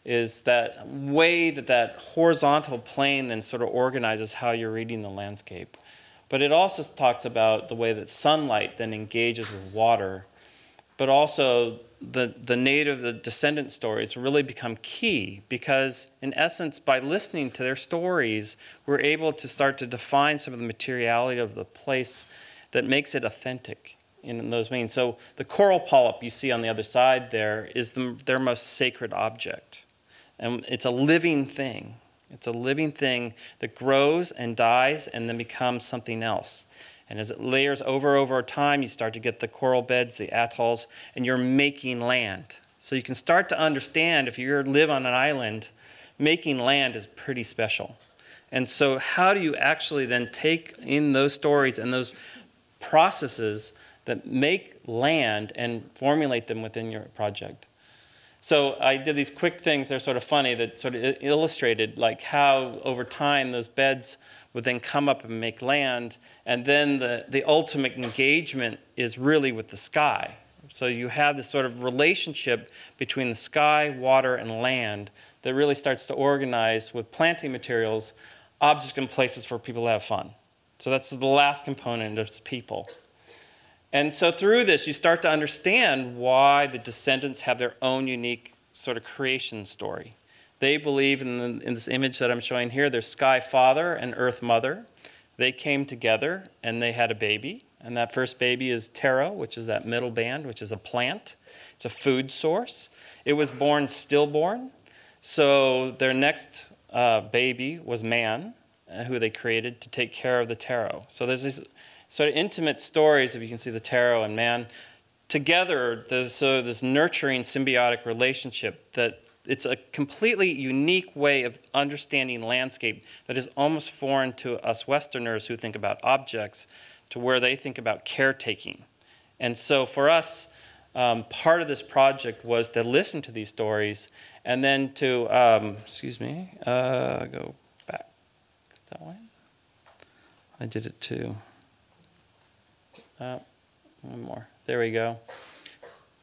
is that way that horizontal plane then sort of organizes how you're reading the landscape. But it also talks about the way that sunlight then engages with water, but also the descendant stories really become key because, in essence, by listening to their stories, we're able to start to define some of the materiality of the place that makes it authentic in those means. So the coral polyp you see on the other side there is their most sacred object. And it's a living thing. It's a living thing that grows and dies and then becomes something else. And as it layers over time, you start to get the coral beds, the atolls, and you're making land. So you can start to understand, if you live on an island, making land is pretty special. And so how do you actually then take in those stories and those processes that make land and formulate them within your project? So I did these quick things, they're sort of funny, that sort of illustrated like how over time those beds would then come up and make land, and then the ultimate engagement is really with the sky. So you have this sort of relationship between the sky, water, and land that really starts to organize with planting materials, objects and places for people to have fun. So that's the last component of people. And so through this, you start to understand why the descendants have their own unique sort of creation story. They believe in this image that I'm showing here, there's Sky Father and Earth Mother. They came together and they had a baby. And that first baby is taro, which is that middle band, which is a plant. It's a food source. It was born stillborn. So their next baby was man, who they created to take care of the taro. So there's these sort of intimate stories, if you can see the taro and man. Together, there's this nurturing symbiotic relationship that it's a completely unique way of understanding landscape that is almost foreign to us Westerners who think about objects, to where they think about caretaking. And so for us, part of this project was to listen to these stories and then to, go back that way. I did it too. One more. There we go.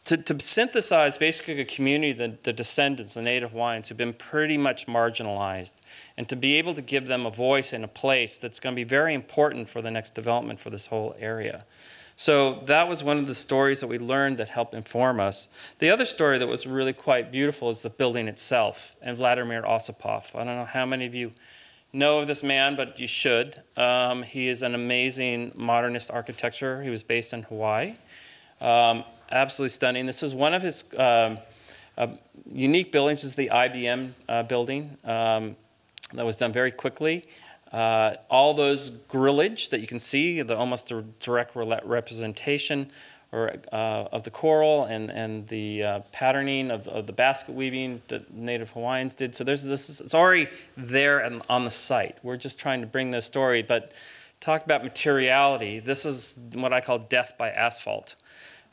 To synthesize basically a community, the descendants, the Native Hawaiians, who've been pretty much marginalized, and to be able to give them a voice and a place that's going to be very important for the next development for this whole area. So that was one of the stories that we learned that helped inform us. The other story that was really quite beautiful is the building itself, and Vladimir Osipov. I don't know how many of you know of this man, but you should. He is an amazing modernist architecture. He was based in Hawaii. Absolutely stunning. This is one of his unique buildings. This is the IBM building that was done very quickly. All those grillage that you can see, almost a direct representation of the coral and the patterning of the basket weaving that Native Hawaiians did. So it's already there on the site. We're just trying to bring this story. But talk about materiality. This is what I call death by asphalt.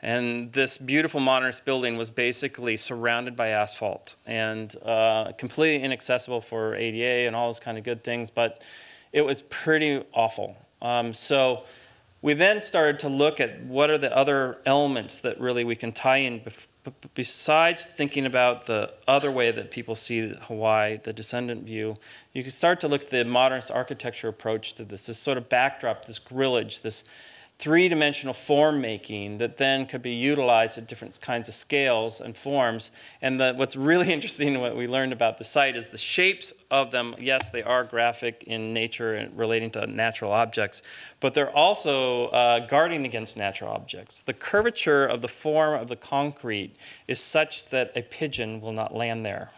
And this beautiful modernist building was basically surrounded by asphalt and completely inaccessible for ADA and all those kind of good things, but it was pretty awful. So we then started to look at what are the other elements that really we can tie in besides thinking about the other way that people see Hawaii, the descendant view. You can start to look at the modernist architecture approach to this sort of backdrop, this grillage, this three-dimensional form making that then could be utilized at different kinds of scales and forms. And what's really interesting, what we learned about the site, is the shapes of them. Yes, they are graphic in nature and relating to natural objects, but they're also guarding against natural objects. The curvature of the form of the concrete is such that a pigeon will not land there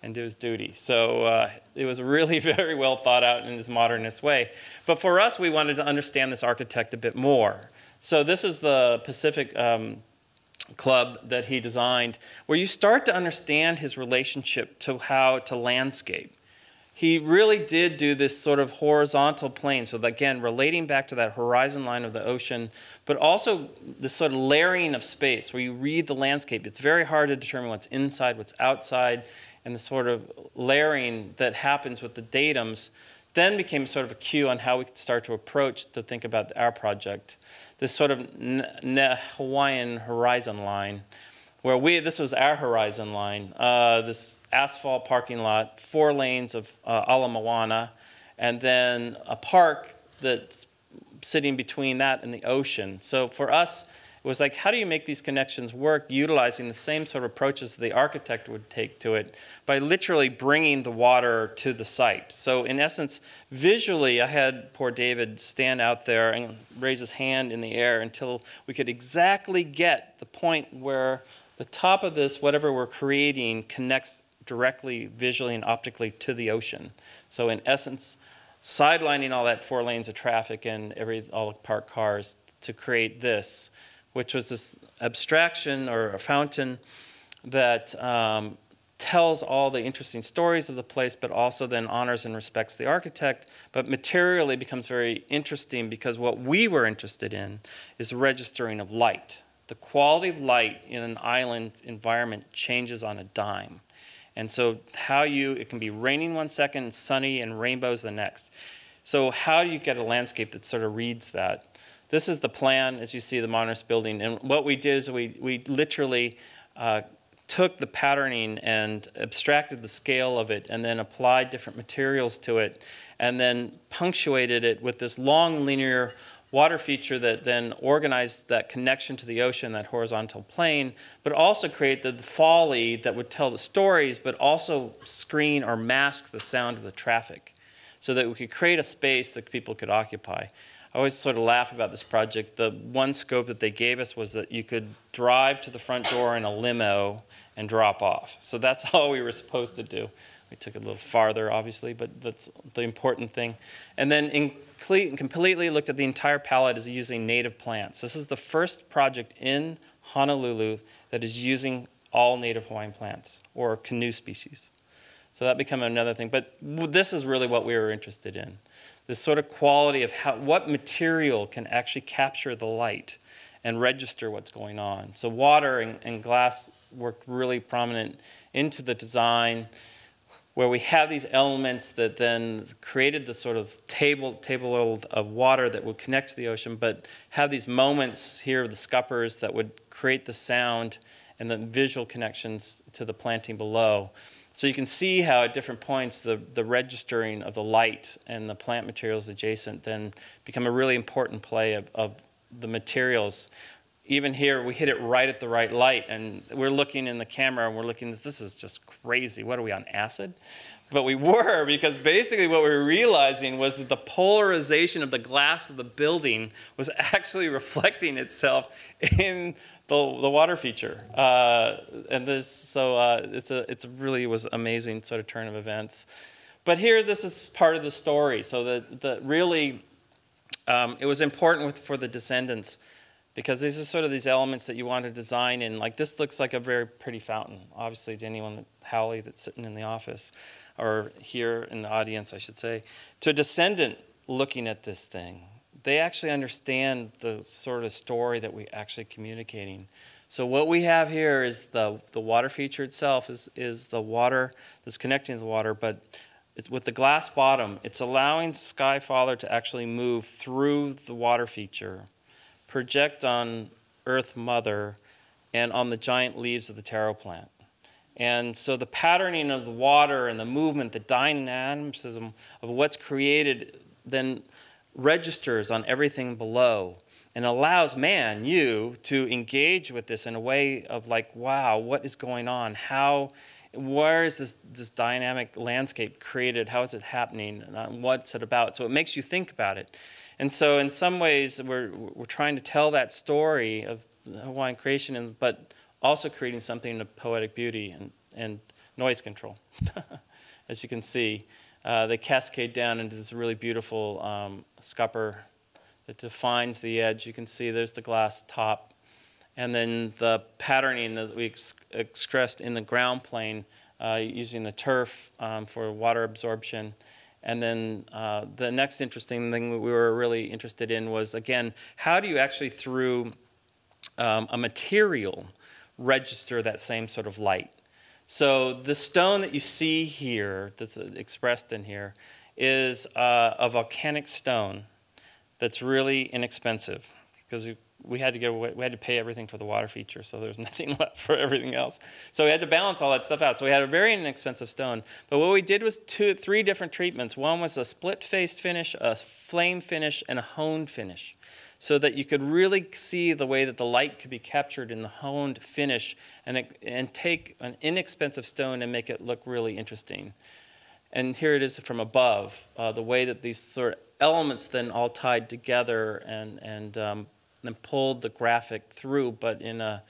and do his duty. So it was really very well thought out in this modernist way. But for us, we wanted to understand this architect a bit more. So this is the Pacific Club that he designed, where you start to understand his relationship to landscape. He really did do this sort of horizontal plane, so that, again, relating back to that horizon line of the ocean, but also this sort of layering of space where you read the landscape. It's very hard to determine what's inside, what's outside, and the sort of layering that happens with the datums then became sort of a cue on how we could start to approach to think about our project. This sort of Hawaiian horizon line, where this was our horizon line, this asphalt parking lot, 4 lanes of ala moana, and then a park that's sitting between that and the ocean. So for us, it was like, how do you make these connections work utilizing the same sort of approaches the architect would take to it by literally bringing the water to the site? So in essence, visually, I had poor David stand out there and raise his hand in the air until we could exactly get the point where the top of this, whatever we're creating, connects directly visually and optically to the ocean. So in essence, sidelining all that 4 lanes of traffic and all the parked cars to create this, which was this abstraction or a fountain that tells all the interesting stories of the place, but also then honors and respects the architect, but materially becomes very interesting because what we were interested in is the registering of light. The quality of light in an island environment changes on a dime. And so it can be raining one second, and sunny, and rainbows the next. So how do you get a landscape that sort of reads that? This is the plan, as you see, the modernist building. And what we did is we literally took the patterning and abstracted the scale of it and then applied different materials to it and then punctuated it with this long linear water feature that then organized that connection to the ocean, that horizontal plane, but also create the folly that would tell the stories, but also screen or mask the sound of the traffic so that we could create a space that people could occupy. I always sort of laugh about this project. The one scope that they gave us was that you could drive to the front door in a limo and drop off. So that's all we were supposed to do. We took it a little farther, obviously, but that's the important thing. And then completely looked at the entire palette as using native plants. This is the first project in Honolulu that is using all native Hawaiian plants or canoe species. So that became another thing. But this is really what we were interested in. This sort of quality of what material can actually capture the light and register what's going on. So water and glass worked really prominent into the design, where we have these elements that then created the sort of table of water that would connect to the ocean, but have these moments here of the scuppers that would create the sound and the visual connections to the planting below. So you can see how at different points the registering of the light and the plant materials adjacent then become a really important play of the materials. Even here, we hit it right at the right light, and we're looking in the camera, and we're looking, this is just crazy. What are we, on acid? But we were, because basically what we were realizing was that the polarization of the glass of the building was actually reflecting itself in the water feature. And it's really was amazing sort of turn of events. But here, this is part of the story. So that really, it was important for the descendants, because these are sort of these elements that you want to design in. Like this looks like a very pretty fountain, obviously to anyone, Howley, that's sitting in the office, or here in the audience, I should say. To a descendant looking at this thing, they actually understand the sort of story that we're actually communicating. So what we have here is the water feature itself is the water that's connecting to the water, but it's with the glass bottom, it's allowing Skyfather to actually move through the water feature, project on Earth Mother, and on the giant leaves of the taro plant. And so the patterning of the water and the movement, the dynamism of what's created then registers on everything below and allows man, you, to engage with this in a way of like, wow, what is going on? Where is this dynamic landscape created? How is it happening? What's it about? So it makes you think about it. And so in some ways, we're trying to tell that story of Hawaiian creation, but also creating something of poetic beauty and noise control. As you can see, they cascade down into this really beautiful scupper that defines the edge. You can see there's the glass top. And then the patterning that we expressed in the ground plane using the turf for water absorption. And then the next interesting thing we were really interested in was, again, how do you actually, through a material, register that same sort of light? So the stone that you see here, that's expressed in here, is a volcanic stone that's really inexpensive, because we had to pay everything for the water feature, so there was nothing left for everything else. So we had to balance all that stuff out. So we had a very inexpensive stone. But what we did was three different treatments. One was a split-faced finish, a flame finish, and a honed finish, so that you could really see the way that the light could be captured in the honed finish and take an inexpensive stone and make it look really interesting. And here it is from above, the way that these sort of elements then all tied together and then pulled the graphic through, but in a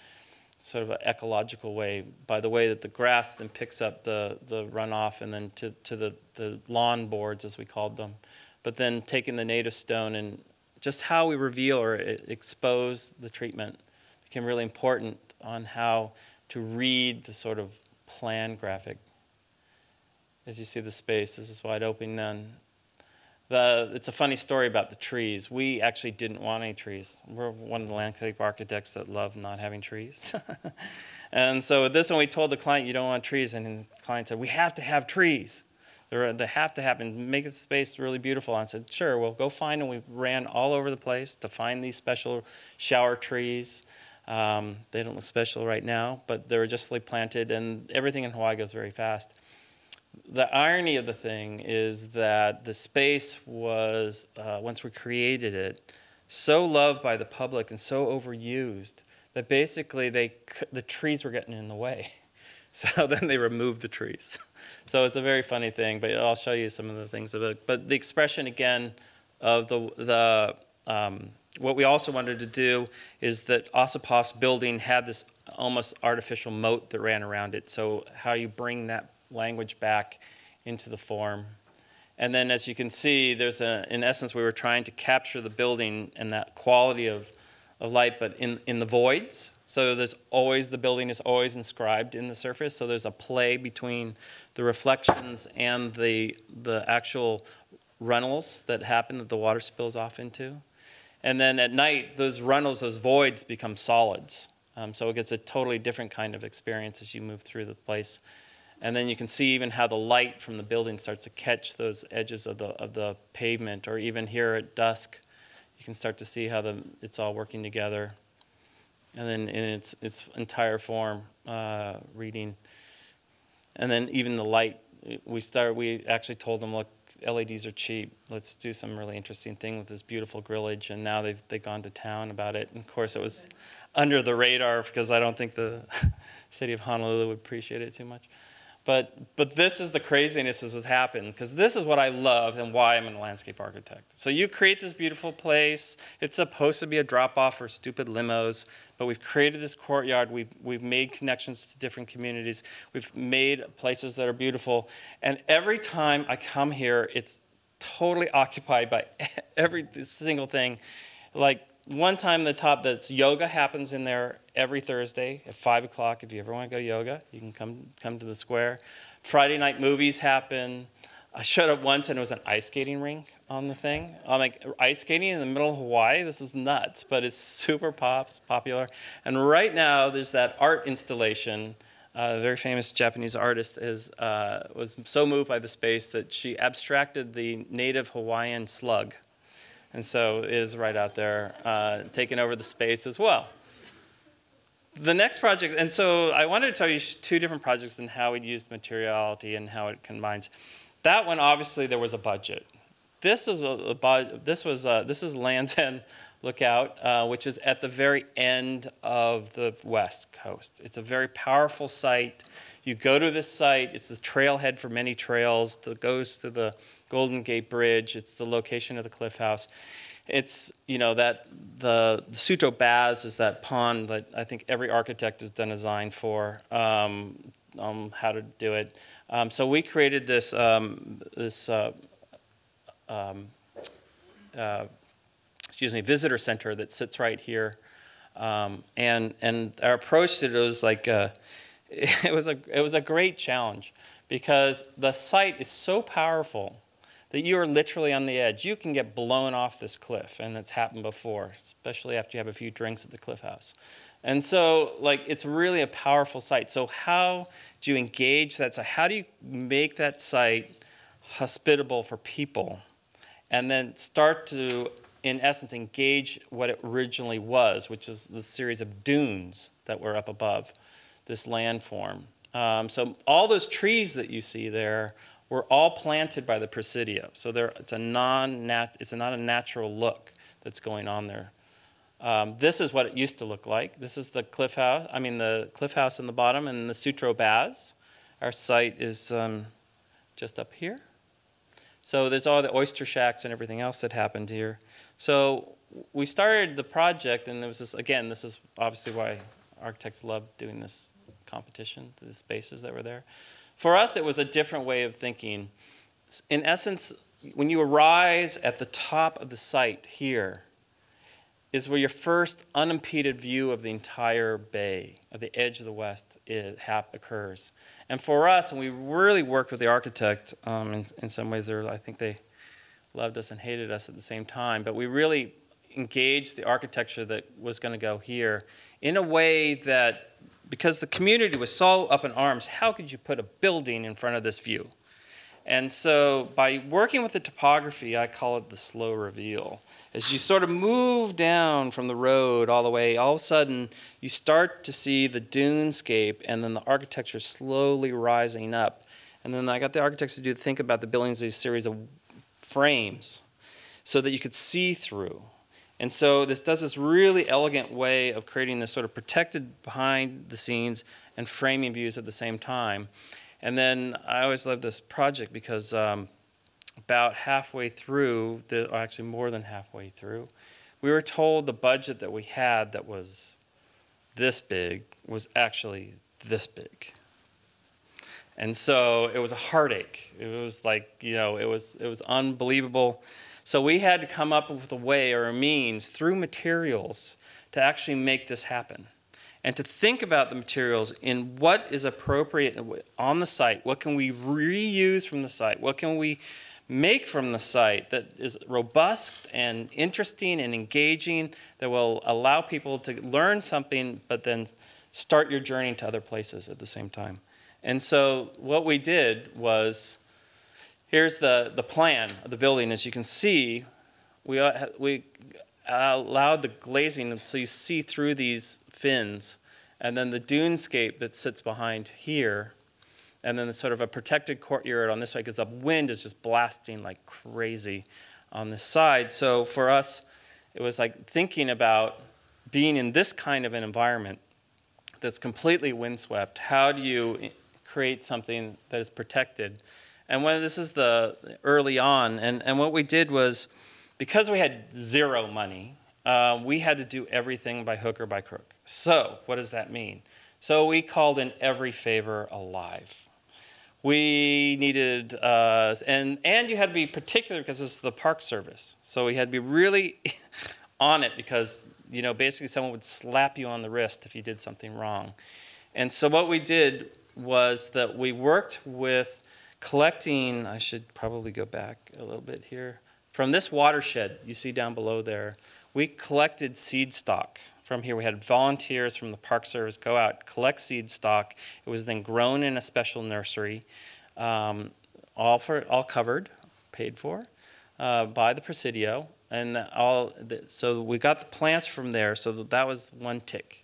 sort of an ecological way, by the way that the grass then picks up the runoff and then to the lawn boards, as we called them. But then taking the native stone and just how we reveal or expose the treatment became really important on how to read the sort of plan graphic. As you see the space, this is wide open then. It's a funny story about the trees. We actually didn't want any trees. We're one of the landscape architects that love not having trees. And so with this one, we told the client, you don't want trees. And the client said, we have to have trees. They have to happen, make the space really beautiful. And I said, sure, we'll go find them. We ran all over the place to find these special shower trees. They don't look special right now, but they were just planted, and everything in Hawaii goes very fast. The irony of the thing is that the space was, once we created it, so loved by the public and so overused that basically the trees were getting in the way. So then they removed the trees. So it's a very funny thing, but I'll show you some of the things of it. But the expression, again, of what we also wanted to do is that Ossipoff's building had this almost artificial moat that ran around it. So how you bring that language back into the form. And then as you can see, in essence, we were trying to capture the building and that quality of of light, but in the voids. So there's always, the building is always inscribed in the surface. So there's a play between the reflections and the actual runnels that happen that the water spills off into. And then at night, those runnels, those voids become solids. So it gets a totally different kind of experience as you move through the place. And then you can see even how the light from the building starts to catch those edges of the pavement, or even here at dusk, you can start to see how it's all working together. And then in its entire form, reading. And then even the light, we actually told them, look, LEDs are cheap. Let's do some really interesting thing with this beautiful grillage. And now they've gone to town about it. And of course, it was under the radar because I don't think the city of Honolulu would appreciate it too much. But this is the craziness as it happened, because this is what I love and why I'm a landscape architect. So you create this beautiful place. It's supposed to be a drop-off for stupid limos, but we've created this courtyard. We've made connections to different communities. We've made places that are beautiful. And every time I come here, it's totally occupied by every single thing. Like, one time the top, that's yoga happens in there every Thursday at 5 o'clock. If you ever want to go yoga, you can come to the square. Friday night movies happen. I showed up once and it was an ice skating rink on the thing. I'm like, ice skating in the middle of Hawaii? This is nuts, but it's super popular. And right now there's that art installation. A very famous Japanese artist was so moved by the space that she abstracted the native Hawaiian slug. And so it is right out there, taking over the space as well. The next project, and so I wanted to tell you two different projects and how we used materiality and how it combines. That one, obviously, there was a budget. This is Land's End Lookout, which is at the very end of the West Coast. It's a very powerful site. You go to this site, it's the trailhead for many trails that goes to the Golden Gate Bridge. It's the location of the Cliff House. It's, that the Suto Baths is that pond that I think every architect has done a design for, how to do it. So we created this, visitor center that sits right here. And our approach to it was like, it was a great challenge, because the site is so powerful that you are literally on the edge. You can get blown off this cliff, and it's happened before, especially after you have a few drinks at the Cliff House. And so, it's really a powerful site. So how do you engage that site? How do you make that site hospitable for people, and then start to, in essence, engage what it originally was, which is the series of dunes that were up above this landform. So all those trees that you see there were all planted by the Presidio. So it's not a natural look that's going on there. This is what it used to look like. This is the Cliff House. The Cliff House in the bottom, and the Sutro Baths. Our site is just up here. So there's all the oyster shacks and everything else that happened here. So we started the project, and there was this. Again, this is obviously why architects love doing this competition, the spaces that were there. For us, it was a different way of thinking. In essence, when you arise at the top of the site here, is where your first unimpeded view of the entire bay, of the edge of the West, occurs. And for us, and we really worked with the architect, in some ways, I think they loved us and hated us at the same time, but we really engaged the architecture that was going to go here in a way that, because the community was so up in arms, how could you put a building in front of this view? And so by working with the topography, I call it the slow reveal. As you sort of move down from the road all the way, all of a sudden you start to see the dunescape, and then the architecture slowly rising up. And then I got the architects to think about the buildings as a series of frames so that you could see through. And so this does this really elegant way of creating this sort of protected behind the scenes and framing views at the same time. And then I always love this project because about halfway through, or actually more than halfway through, we were told the budget that we had that was this big was actually this big. And so it was a heartache. It was like, it was unbelievable. So we had to come up with a way or a means through materials to actually make this happen. And to think about the materials in what is appropriate on the site. What can we reuse from the site? What can we make from the site that is robust and interesting and engaging, that will allow people to learn something, but then start your journey to other places at the same time. And so what we did was, here's the plan of the building. As you can see, we allowed the glazing so you see through these fins, and then the dunescape that sits behind here, and then sort of a protected courtyard on this side, because the wind is just blasting like crazy on this side. So for us, it was like thinking about being in this kind of an environment that's completely windswept. How do you create something that is protected? And when this is the early on, and what we did was, because we had zero money, we had to do everything by hook or by crook. So what does that mean? So we called in every favor alive. We needed, and you had to be particular because this is the Park Service. So we had to be really on it because, you know, basically someone would slap you on the wrist if you did something wrong. And so what we did was that we worked with collecting, I should probably go back a little bit here, from this watershed you see down below there, we collected seed stock. From here, we had volunteers from the Park Service go out, collect seed stock. It was then grown in a special nursery, all covered, paid for, by the Presidio. And so we got the plants from there, so that was one tick.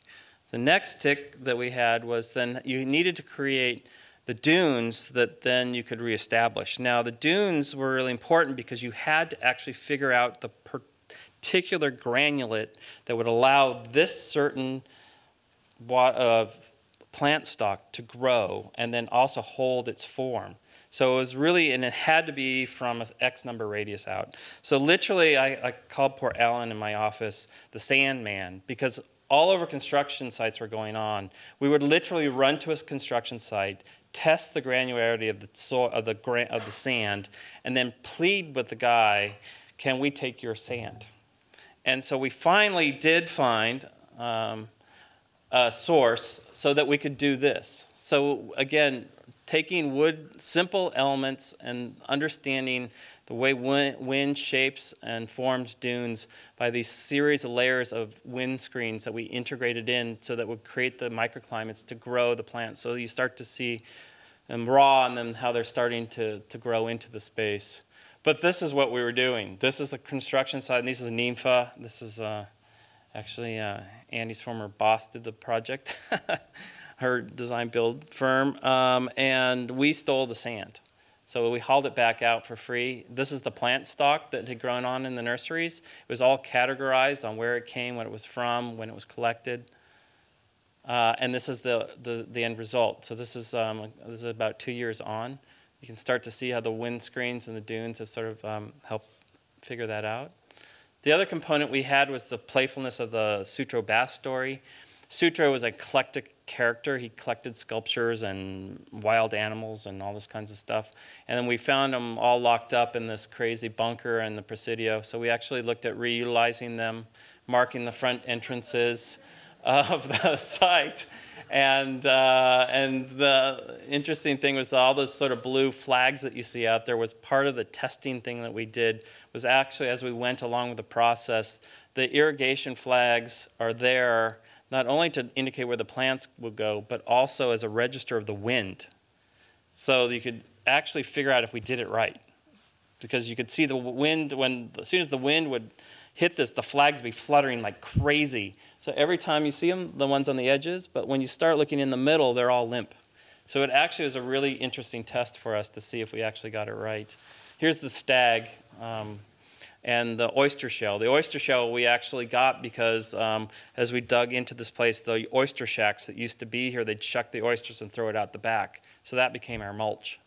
The next tick that we had was then you needed to create the dunes that then you could reestablish. Now, the dunes were really important because you had to actually figure out the particular granulate that would allow this certain plant stock to grow and then also hold its form. So it was really, and it had to be from an X number radius out. So literally, I called poor Alan in my office the Sandman, because all over construction sites were going on. We would literally run to a construction site, test the granularity of the soil, of the sand, and then plead with the guy, "Can we take your sand?" And so we finally did find a source so that we could do this. So again, taking wood, simple elements, and understanding the way wind shapes and forms dunes by these series of layers of wind screens that we integrated in so that would create the microclimates to grow the plants. So you start to see them raw and then how they're starting to grow into the space. But this is what we were doing. This is the construction side, and this is Nympha. This is actually Andy's former boss did the project, her design build firm, and we stole the sand. So we hauled it back out for free. This is the plant stock that had grown on in the nurseries. It was all categorized on where it came, what it was from, when it was collected. And this is the end result. So this is about 2 years on. You can start to see how the wind screens and the dunes have sort of helped figure that out. The other component we had was the playfulness of the Sutro Bass story. Sutro was an eclectic character. He collected sculptures and wild animals and all this kinds of stuff. And then we found them all locked up in this crazy bunker in the Presidio. So we actually looked at reutilizing them, marking the front entrances of the site. And the interesting thing was all those sort of blue flags that you see out there was part of the testing thing that we did, was actually as we went along with the process, the irrigation flags are there not only to indicate where the plants would go, but also as a register of the wind. So you could actually figure out if we did it right. Because you could see the wind, as soon as the wind would hit this, the flags would be fluttering like crazy. So every time you see them, the ones on the edges, but when you start looking in the middle, they're all limp. So it actually was a really interesting test for us to see if we actually got it right. Here's the stag and the oyster shell. The oyster shell we actually got because as we dug into this place, the oyster shacks that used to be here, they'd shuck the oysters and throw it out the back. So that became our mulch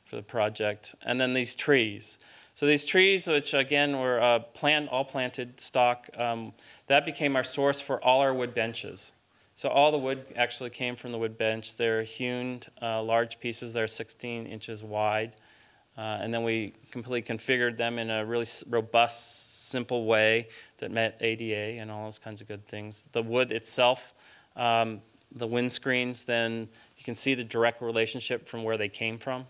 for the project. And then these trees. So these trees, which again were all planted stock, that became our source for all our wood benches. So all the wood actually came from the wood bench. They're hewn large pieces. They're 16 inches wide. And then we completely configured them in a really robust, simple way that met ADA and all those kinds of good things. The wood itself, the windscreens, then you can see the direct relationship from where they came from.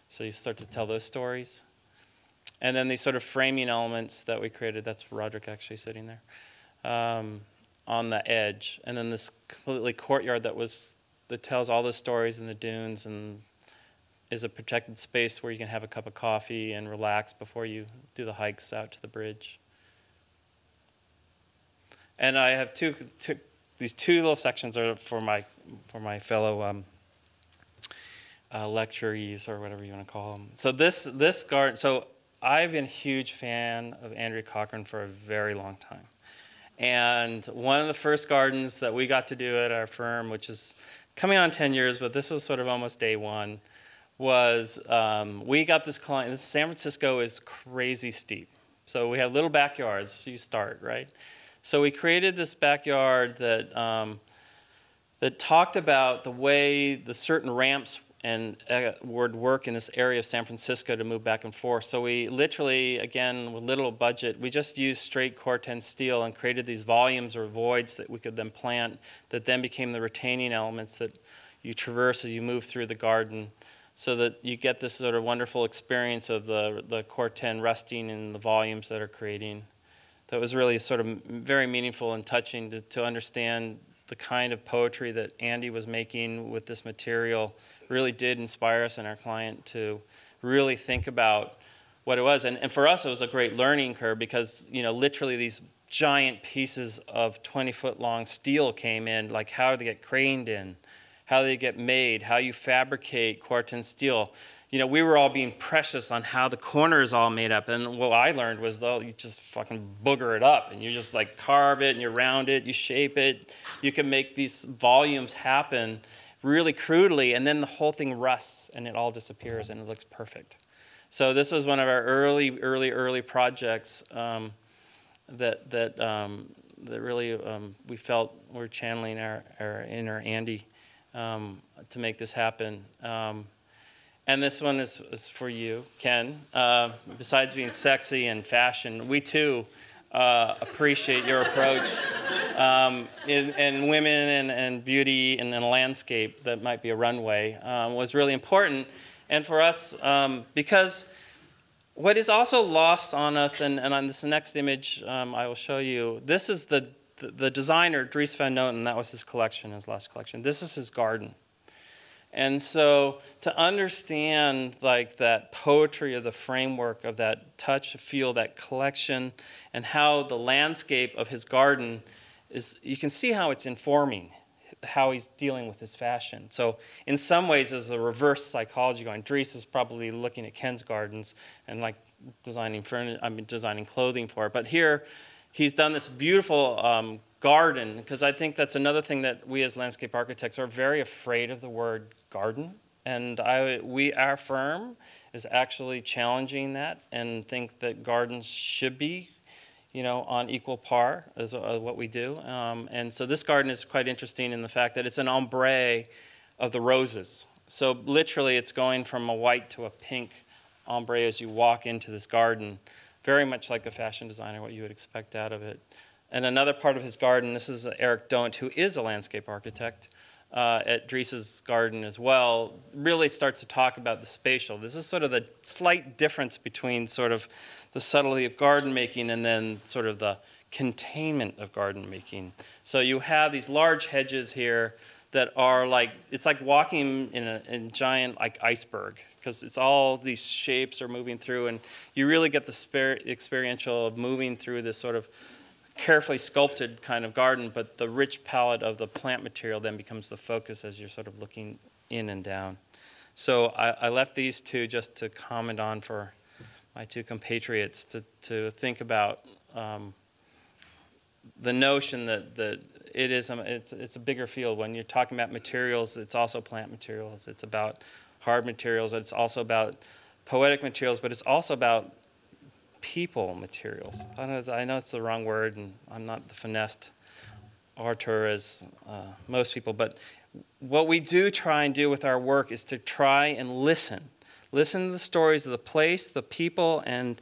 So you start to tell those stories. And then these sort of framing elements that we created, that's Roderick actually sitting there, on the edge. And then this completely courtyard that tells all the stories in the dunes and is a protected space where you can have a cup of coffee and relax before you do the hikes out to the bridge. And I have these two little sections are for my fellow lecturees or whatever you want to call them. So this garden. So I've been a huge fan of Andrea Cochran for a very long time. And one of the first gardens that we got to do at our firm, which is coming on 10 years, but this was sort of almost day one, was we got this client. San Francisco is crazy steep. So we have little backyards, so you start, right? So we created this backyard that talked about the way the certain ramps and would work in this area of San Francisco to move back and forth. So we literally, again, with little budget, we just used straight Corten steel and created these volumes or voids that we could then plant that then became the retaining elements that you traverse as you move through the garden, so that you get this sort of wonderful experience of the Corten resting in the volumes that are creating. That was really sort of very meaningful and touching to understand the kind of poetry that Andy was making with this material. Really did inspire us and our client to really think about what it was. And for us, it was a great learning curve because, you know, literally these giant pieces of 20-foot long steel came in, like how do they get craned in? How they get made, how you fabricate Corten steel. You know, we were all being precious on how the corner is all made up. And what I learned was, though, you just fucking booger it up. And you just, like, carve it, and you round it, you shape it. You can make these volumes happen really crudely, and then the whole thing rusts, and it all disappears, and it looks perfect. So this was one of our early projects that really we felt were channeling our inner Andy to make this happen. And this one is for you, Ken. Besides being sexy and fashion, we too appreciate your approach in women and beauty and in a landscape that might be a runway was really important. And for us, because what is also lost on us, and on this next image I will show you, this is the designer, Dries Van Noten. That was his collection, his last collection. This is his garden. And so to understand like that poetry of the framework of that touch, feel, that collection, and how the landscape of his garden is, you can see how it's informing how he's dealing with his fashion. So in some ways there's a reverse psychology going. Dries is probably looking at Ken's gardens and like designing clothing for it. But here he's done this beautiful garden, because I think that's another thing that we as landscape architects are very afraid of the word garden. And our firm is actually challenging that and think that gardens should be, you know, on equal par as what we do. And so this garden is quite interesting in the fact that it's an ombre of the roses. So literally it's going from a white to a pink ombre as you walk into this garden, very much like a fashion designer, what you would expect out of it. And another part of his garden, this is Eric Don't, who is a landscape architect at Dries's garden as well, really starts to talk about the spatial. This is sort of the slight difference between sort of the subtlety of garden making and then sort of the containment of garden making. So you have these large hedges here that are like, it's like walking in a giant like iceberg, because it's all these shapes are moving through, and you really get the experiential of moving through this sort of carefully sculpted kind of garden, but the rich palette of the plant material then becomes the focus as you're sort of looking in and down. So I left these two just to comment on for my two compatriots to think about the notion that it's a bigger field. When you're talking about materials, it's also plant materials. It's about hard materials. It's also about poetic materials, but it's also about people materials. I know it's the wrong word, and I'm not the finessed auteur as most people, but what we do try and do with our work is to try and listen listen to the stories of the place, the people, and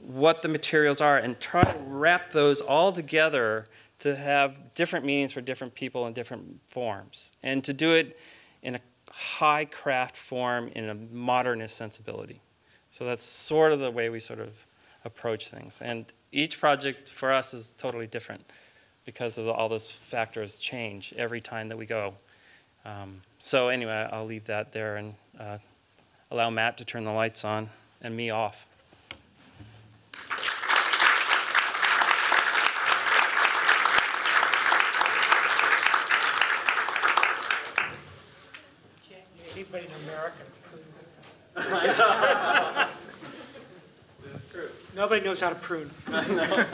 what the materials are, and try to wrap those all together to have different meanings for different people in different forms, and to do it in a high craft form in a modernist sensibility. So that's sort of the way we sort of approach things. And each project for us is totally different because of all those factors change every time that we go. So anyway, I'll leave that there and allow Matt to turn the lights on and me off. Anybody in America? That's true. Nobody knows how to prune. I know.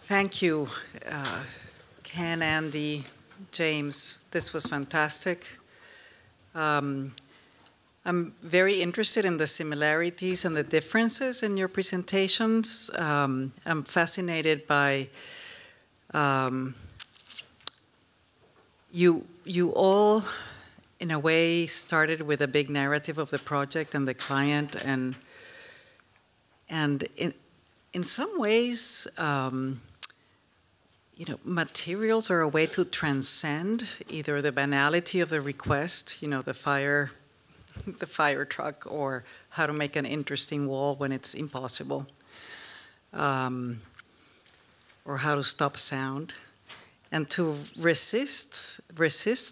Thank you, Ken, Andy, James. This was fantastic. I'm very interested in the similarities and the differences in your presentations. I'm fascinated by you all, in a way, started with a big narrative of the project and the client, and in some ways, materials are a way to transcend either the banality of the request, the fire truck, or how to make an interesting wall when it's impossible, or how to stop sound, and to resist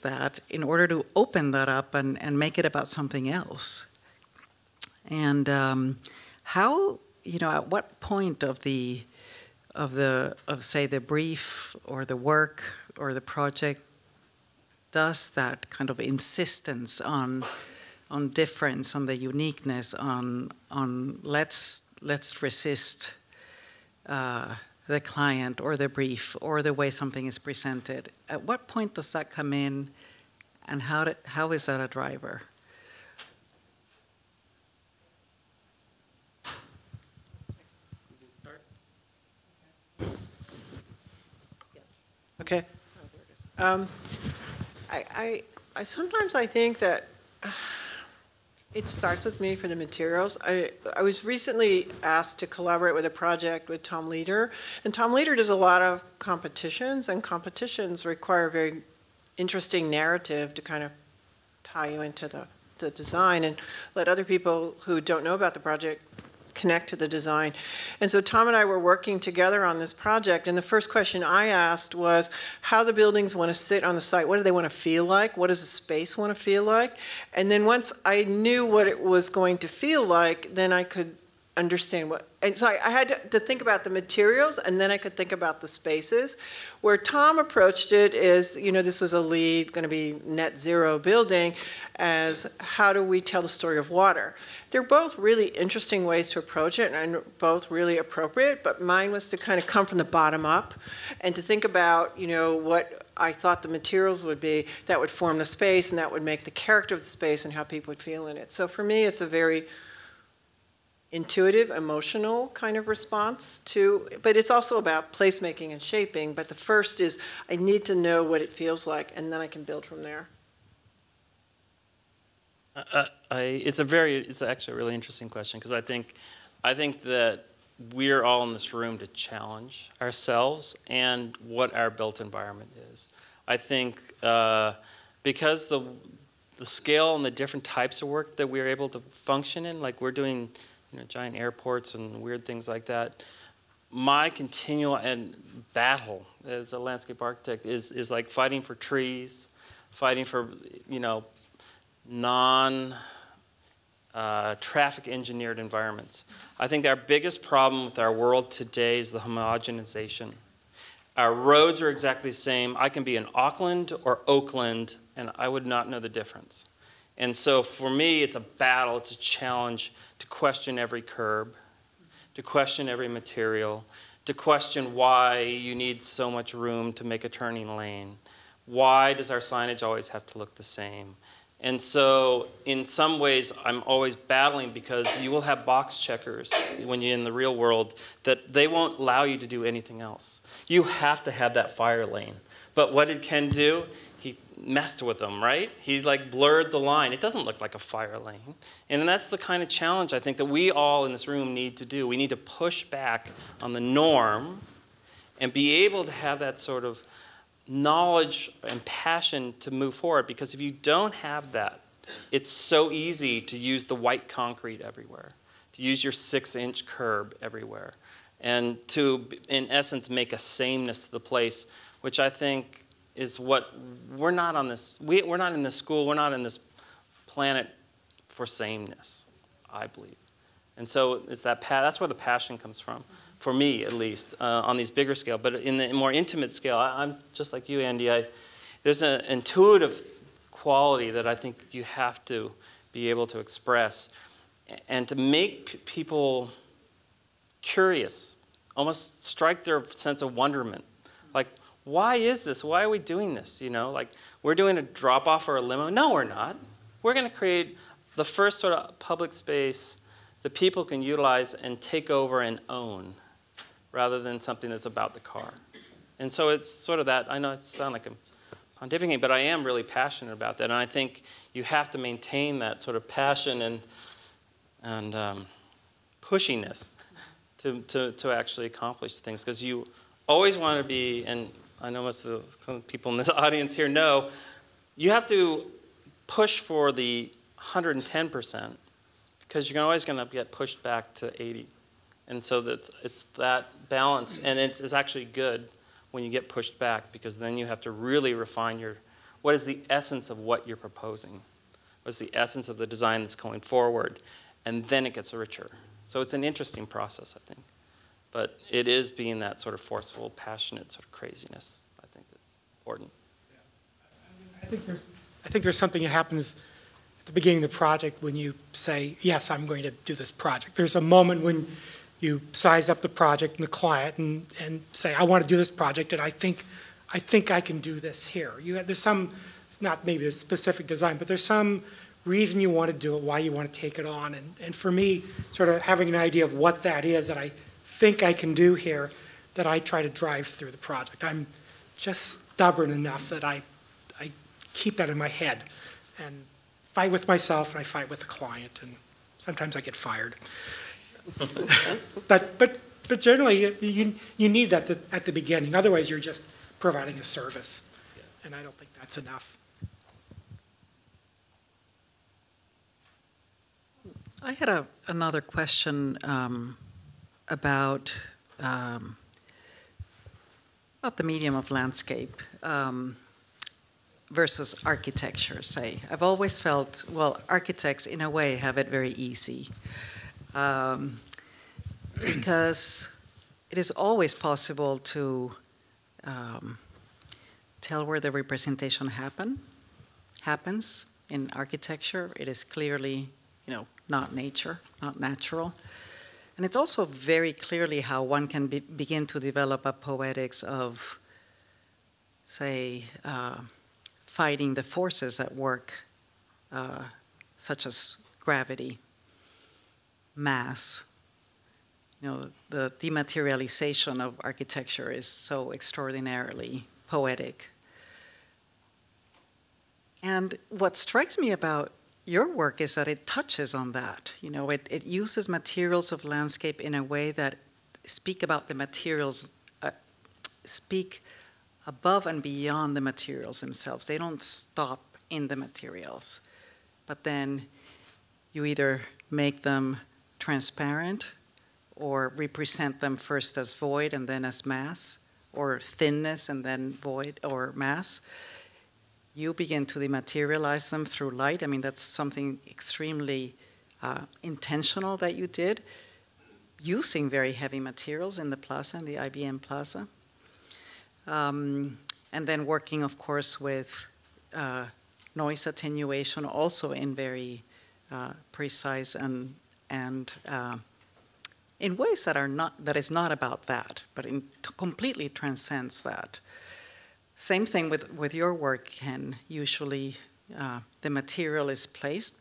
that in order to open that up and make it about something else. And how, at what point of say the brief or the work or the project does that kind of insistence on difference, on the uniqueness, on let's resist the client or the brief or the way something is presented. At what point does that come in, and how is that a driver? Okay. I sometimes I think that it starts with me for the materials. I was recently asked to collaborate with a project with Tom Leader, and Tom Leader does a lot of competitions, and competitions require a very interesting narrative to kind of tie you into the design and let other people who don't know about the project connect to the design. And so Tom and I were working together on this project, and the first question I asked was how the buildings want to sit on the site. What do they want to feel like? What does the space want to feel like? And then once I knew what it was going to feel like, then I could understand what, and so I had to think about the materials, and then I could think about the spaces. Where Tom approached it is, this was a LEED, going to be net zero building, as how do we tell the story of water? They're both really interesting ways to approach it, and both really appropriate, but mine was to kind of come from the bottom up, and to think about, what I thought the materials would be that would form the space, and that would make the character of the space and how people would feel in it. So for me, it's a very intuitive, emotional kind of response to, but it's also about placemaking and shaping. But the first is I need to know what it feels like, and then I can build from there. It's actually a really interesting question, because I think that we're all in this room to challenge ourselves and what our built environment is. I think because the scale and the different types of work that we're able to function in, like we're doing giant airports and weird things like that, my continual battle as a landscape architect is like fighting for trees, fighting for non-traffic engineered environments. I think our biggest problem with our world today is the homogenization. Our roads are exactly the same. I can be in Auckland or Oakland, and I would not know the difference. And so for me, it's a battle, it's a challenge to question every curb, to question every material, to question why you need so much room to make a turning lane. Why does our signage always have to look the same? And so in some ways, I'm always battling, because you will have box checkers when you're in the real world that they won't allow you to do anything else. You have to have that fire lane. But what did Ken do? He messed with them, right? He like blurred the line. It doesn't look like a fire lane. And that's the kind of challenge I think that we all in this room need to do. We need to push back on the norm and be able to have that sort of knowledge and passion to move forward. Because if you don't have that, it's so easy to use the white concrete everywhere, to use your 6-inch curb everywhere, and to, in essence, make a sameness to the place, which I think is what we're not on this. We're not in this school. We're not in this planet for sameness, I believe. And so it's that that's where the passion comes from, for me at least, on these bigger scale. But in the more intimate scale, I'm just like you, Andy. There's an intuitive quality that I think you have to be able to express, and to make people curious, almost strike their sense of wonderment. Like, why is this? Why are we doing this? You know, like we're doing a drop-off or a limo. No, we're not. We're going to create the first sort of public space that people can utilize and take over and own, rather than something that's about the car. And so it's sort of that. I know it sounds like I'm pontificating, but I am really passionate about that. And I think you have to maintain that sort of passion and pushiness to actually accomplish things, because you always want to be, and I know most of some people in this audience here know, you have to push for the 110%, because you're always going to get pushed back to 80. And so it's that balance, and it's actually good when you get pushed back, because then you have to really refine what is the essence of what you're proposing? What's the essence of the design that's going forward? And then it gets richer. So it's an interesting process, I think. But it is being that sort of forceful, passionate sort of craziness, I think, that's important. I think there's something that happens at the beginning of the project when you say, yes, I'm going to do this project. There's a moment when you size up the project and the client and say, I want to do this project, and I think I can do this here. There's some, it's not maybe a specific design, but there's some reason you want to do it, why you want to take it on. And for me, sort of having an idea of what that is that I think I can do here, that I try to drive through the project. I'm just stubborn enough that I keep that in my head and fight with myself, and I fight with the client, and sometimes I get fired. But generally, you need that at the beginning. Otherwise, you're just providing a service, and I don't think that's enough. I had another question about the medium of landscape versus architecture, say. I've always felt, well, architects in a way have it very easy because it is always possible to tell where the representation happens in architecture. It is clearly, not nature, not natural. And it's also very clearly how one can begin to develop a poetics of, say, fighting the forces at work, such as gravity, mass. The dematerialization of architecture is so extraordinarily poetic. And what strikes me about your work is that it touches on that. It uses materials of landscape in a way that speak about the materials, speak above and beyond the materials themselves. They don't stop in the materials, but then you either make them transparent or represent them first as void and then as mass, or thinness and then void or mass. You begin to dematerialize them through light. I mean, that's something extremely intentional that you did, using very heavy materials in the plaza, in the IBM Plaza. And then working, of course, with noise attenuation, also in very precise and in ways that is not about that, but completely transcends that. Same thing with your work, Ken. Usually the material is placed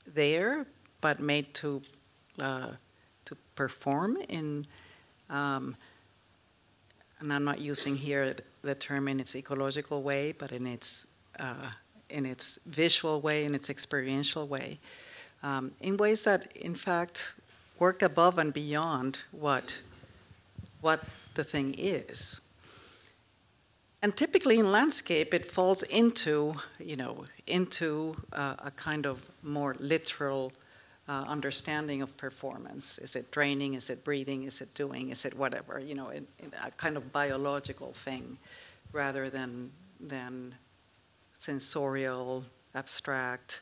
there, but made to perform in and I'm not using here the term in its ecological way, but in its visual way, in its experiential way, in ways that, in fact, work above and beyond what the thing is. And typically in landscape, it falls into a kind of more literal understanding of performance. Is it draining? Is it breathing? Is it doing? Is it whatever? In a kind of biological thing, rather than sensorial, abstract,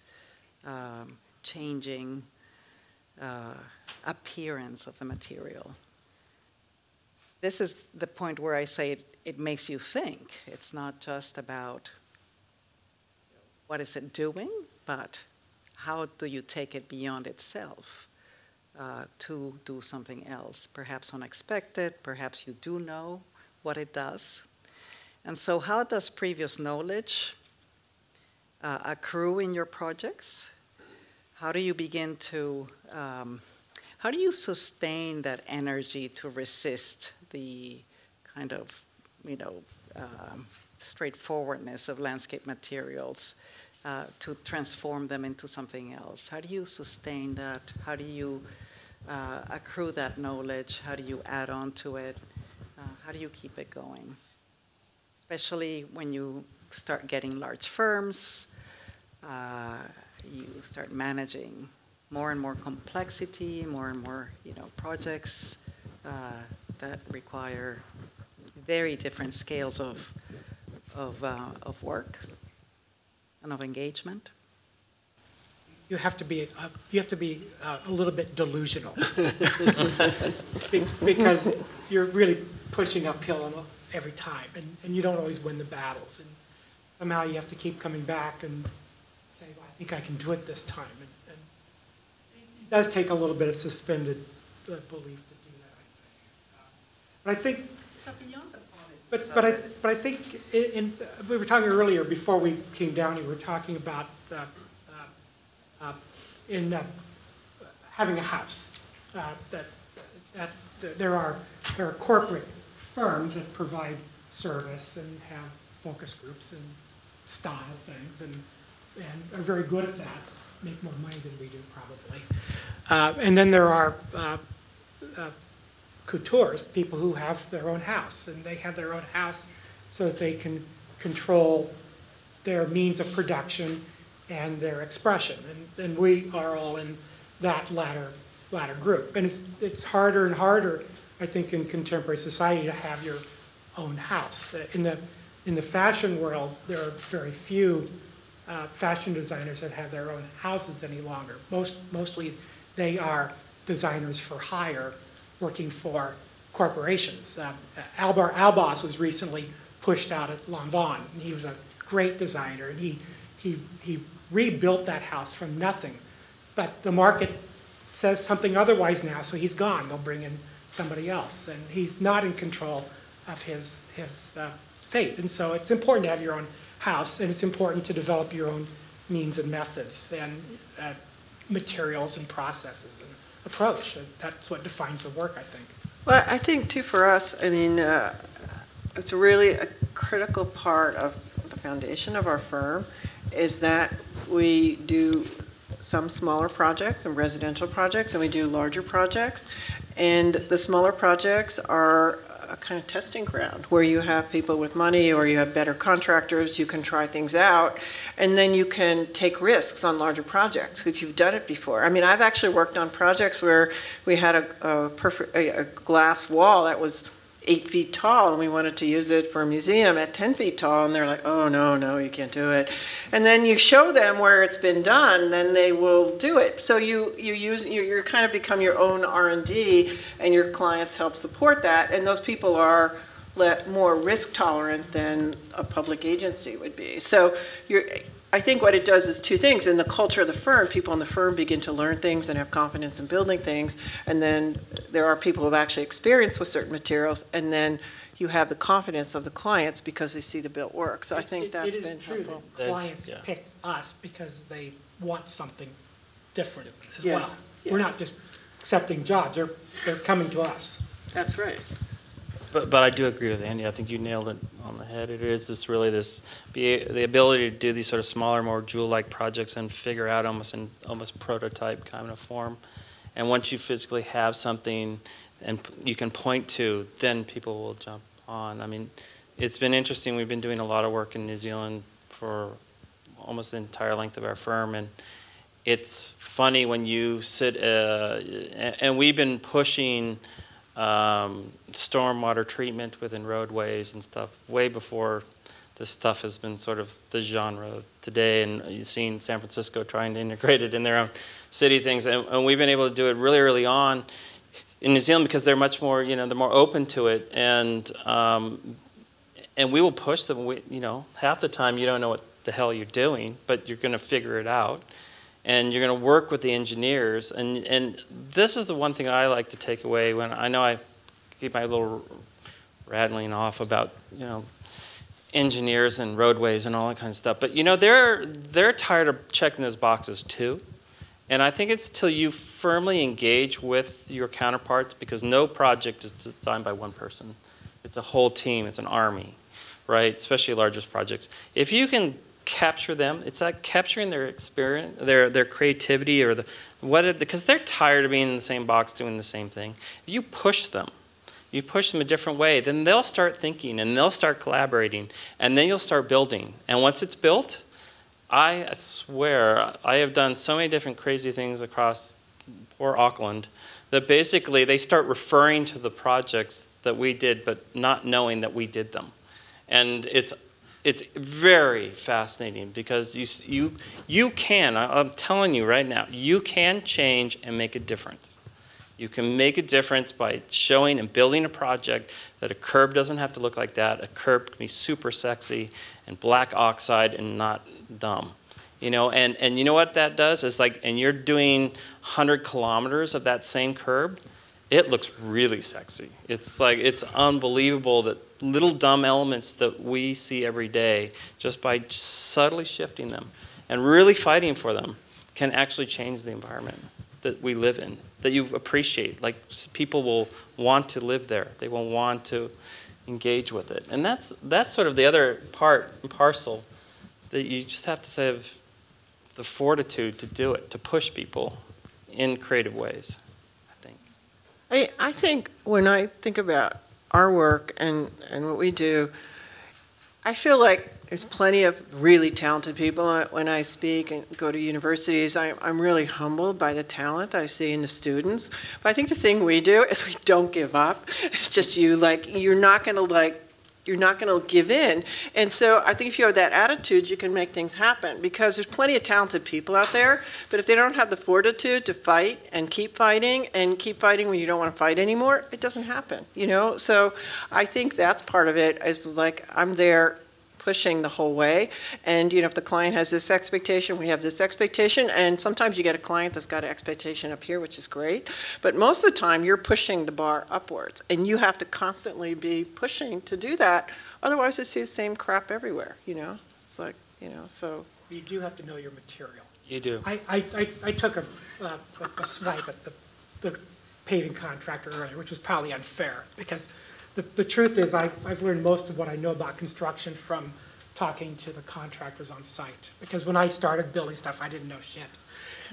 changing appearance of the material. This is the point where I say it makes you think. It's not just about what is it doing, but how do you take it beyond itself to do something else, perhaps unexpected, perhaps you do know what it does. And so how does previous knowledge accrue in your projects? How do you begin to, how do you sustain that energy to resist the kind of, straightforwardness of landscape materials, to transform them into something else? How do you sustain that? How do you accrue that knowledge? How do you add on to it? How do you keep it going? Especially when you start getting large firms, you start managing more and more complexity, more and more projects that require very different scales of work and of engagement. You have to be a little bit delusional because you're really pushing uphill every time, and you don't always win the battles, and somehow you have to keep coming back and say, well, I think I can do it this time, and it does take a little bit of suspended belief to do that, I think. But beyond the point. But I think we were talking earlier before we came down here. We were talking about having a house. That there are corporate firms that provide service and have focus groups and style things and are very good at that. Make more money than we do probably. And then there are coutures, people who have their own house, and they have their own house so that they can control their means of production and their expression. And we are all in that latter group. And it's harder and harder, I think, in contemporary society to have your own house. In the fashion world, there are very few fashion designers that have their own houses any longer. Mostly they are designers for hire, working for corporations. Albar Albas was recently pushed out at Lanvin. He was a great designer, and he rebuilt that house from nothing. But the market says something otherwise now, so he's gone. They'll bring in somebody else, and he's not in control of his fate. And so it's important to have your own house, and it's important to develop your own means and methods and materials and processes and approach. That's what defines the work, I think. Well, I think too for us, I mean, it's really a critical part of the foundation of our firm is that we do some smaller projects and residential projects, and we do larger projects. And the smaller projects are a kind of testing ground where you have people with money or you have better contractors, you can try things out, and then you can take risks on larger projects because you've done it before. I mean, I've actually worked on projects where we had a glass wall that was 8 feet tall, and we wanted to use it for a museum at 10 feet tall, and they're like, oh, no, you can't do it. And then you show them where it's been done, then they will do it. So you kind of become your own R&D, and your clients help support that, and those people are more risk tolerant than a public agency would be. So I think what it does is two things. In the culture of the firm, people in the firm begin to learn things and have confidence in building things. And then there are people who have actually experienced with certain materials. And then you have the confidence of the clients because they see the built work. So I think that's been helpful. It is true that clients pick us because they want something different as well. Yes. We're not just accepting jobs. They're coming to us. That's right. But I do agree with Andy. I think you nailed it on the head. It is the ability to do these sort of smaller, more jewel-like projects and figure out almost prototype kind of form. And once you physically have something and you can point to, then people will jump on. I mean, it's been interesting. We've been doing a lot of work in New Zealand for almost the entire length of our firm, and it's funny when you sit, and we've been pushing stormwater treatment within roadways and stuff way before this stuff has been sort of the genre of today, and you've seen San Francisco trying to integrate it in their own city things, and we've been able to do it really early on in New Zealand because they're much more, they're more open to it, and we will push them. Half the time you don't know what the hell you're doing, but you're going to figure it out. And you're going to work with the engineers. And this is the one thing I like to take away when I know I keep my little rattling off about, engineers and roadways and all that kind of stuff. But, they're tired of checking those boxes too. And I think it's till you firmly engage with your counterparts, because no project is designed by one person. It's a whole team. It's an army, right? Especially largest projects. If you can capture them, it's like capturing their experience, their creativity, or because they're tired of being in the same box doing the same thing. If you push them a different way, then they'll start thinking and they'll start collaborating, and then you'll start building. And once it's built, I swear I have done so many different crazy things across poor Auckland that basically they start referring to the projects that we did but not knowing that we did them. And it's very fascinating because you can, I'm telling you right now, you can change and make a difference. You can make a difference by showing and building a project that a curb doesn't have to look like that. A curb can be super sexy and black oxide and not dumb. And you know what that does? It's like, and you're doing 100 kilometers of that same curb, it looks really sexy. It's like, it's unbelievable that little dumb elements that we see every day, just by subtly shifting them and really fighting for them, can actually change the environment that we live in, that you appreciate. Like, people will want to live there. They will want to engage with it. And that's sort of the other part and parcel, that you just have to have the fortitude to do it, to push people in creative ways, I think. I think when I think about our work and what we do, I feel like there's plenty of really talented people. When I speak and go to universities, I'm really humbled by the talent I see in the students. But I think the thing we do is we don't give up. It's just you're not going to give in. And so I think if you have that attitude, you can make things happen, because there's plenty of talented people out there, but if they don't have the fortitude to fight and keep fighting when you don't want to fight anymore, it doesn't happen, So I think that's part of it, is like, I'm there pushing the whole way. And if the client has this expectation, we have this expectation, and sometimes you get a client that's got an expectation up here, which is great, but most of the time you're pushing the bar upwards, and you have to constantly be pushing to do that. Otherwise, it's the same crap everywhere. It's like, so. You do have to know your material. You do. I took a swipe at the paving contractor earlier, which was probably unfair, because the truth is I've learned most of what I know about construction from talking to the contractors on site. Because when I started building stuff, I didn't know shit.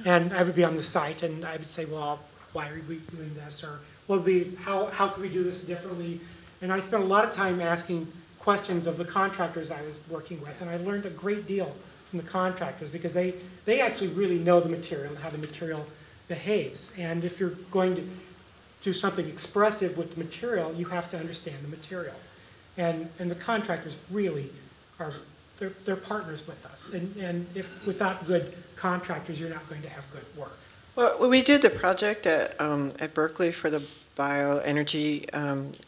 And I would be on the site and I would say, well, why are we doing this? Or how could we do this differently? And I spent a lot of time asking questions of the contractors I was working with, and I learned a great deal from the contractors, because they actually really know the material and how the material behaves. And if you're going to do something expressive with the material, you have to understand the material. And the contractors really are, they're partners with us. And if without good contractors, you're not going to have good work. Well, when we did the project at Berkeley for the bioenergy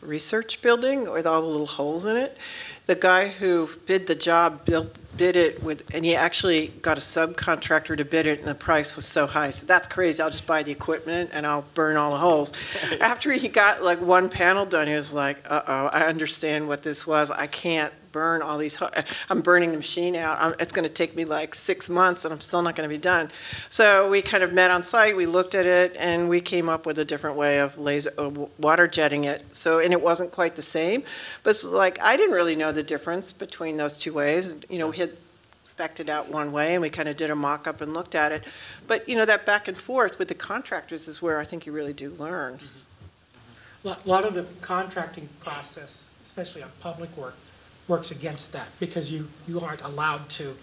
research building with all the little holes in it, the guy who bid the job bid it with, and he actually got a subcontractor to bid it, and the price was so high. So that's crazy. I'll just buy the equipment and I'll burn all the holes. After he got like one panel done, he was like, uh-oh, I understand what this was. I can't burn all these, I'm burning the machine out. It's going to take me like 6 months and I'm still not going to be done. So we kind of met on site, we looked at it, and we came up with a different way of water jetting it. So, and it wasn't quite the same, but it's like, I didn't really know the difference between those two ways. You know, we had spec'd it out one way and we kind of did a mock-up and looked at it. But, you know, that back and forth with the contractors is where I think you really do learn. A lot of the contracting process, especially on public work, works against that because you aren't allowed to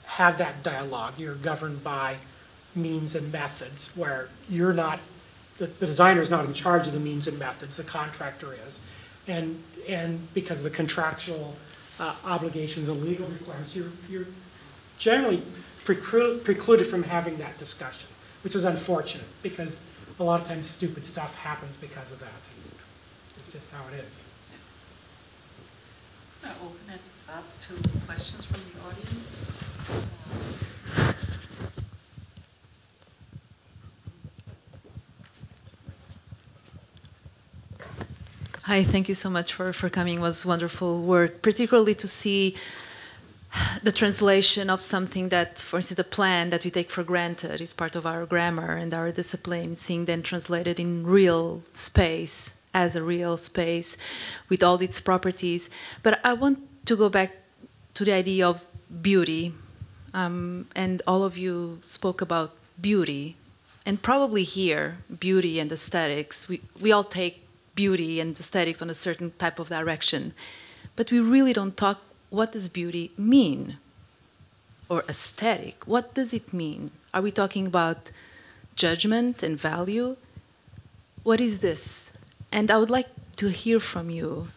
have that dialogue. You're governed by means and methods where you're not, the designer's not in charge of the means and methods, the contractor is. And because of the contractual obligations and legal requirements, you're generally precluded from having that discussion, which is unfortunate because a lot of times stupid stuff happens because of that. It's just how it is. I'll open it up to questions from the audience. Hi, thank you so much for coming. It was wonderful work, particularly to see the translation of something that, for instance, the plan that we take for granted is part of our grammar and our discipline, seeing then translated in real space, as a real space, with all its properties. But I want to go back to the idea of beauty, and all of you spoke about beauty, and probably here, beauty and aesthetics, we all take beauty and aesthetics on a certain type of direction, but we really don't talk, what does beauty mean? Or aesthetic, what does it mean? Are we talking about judgment and value? What is this? And I would like to hear from you.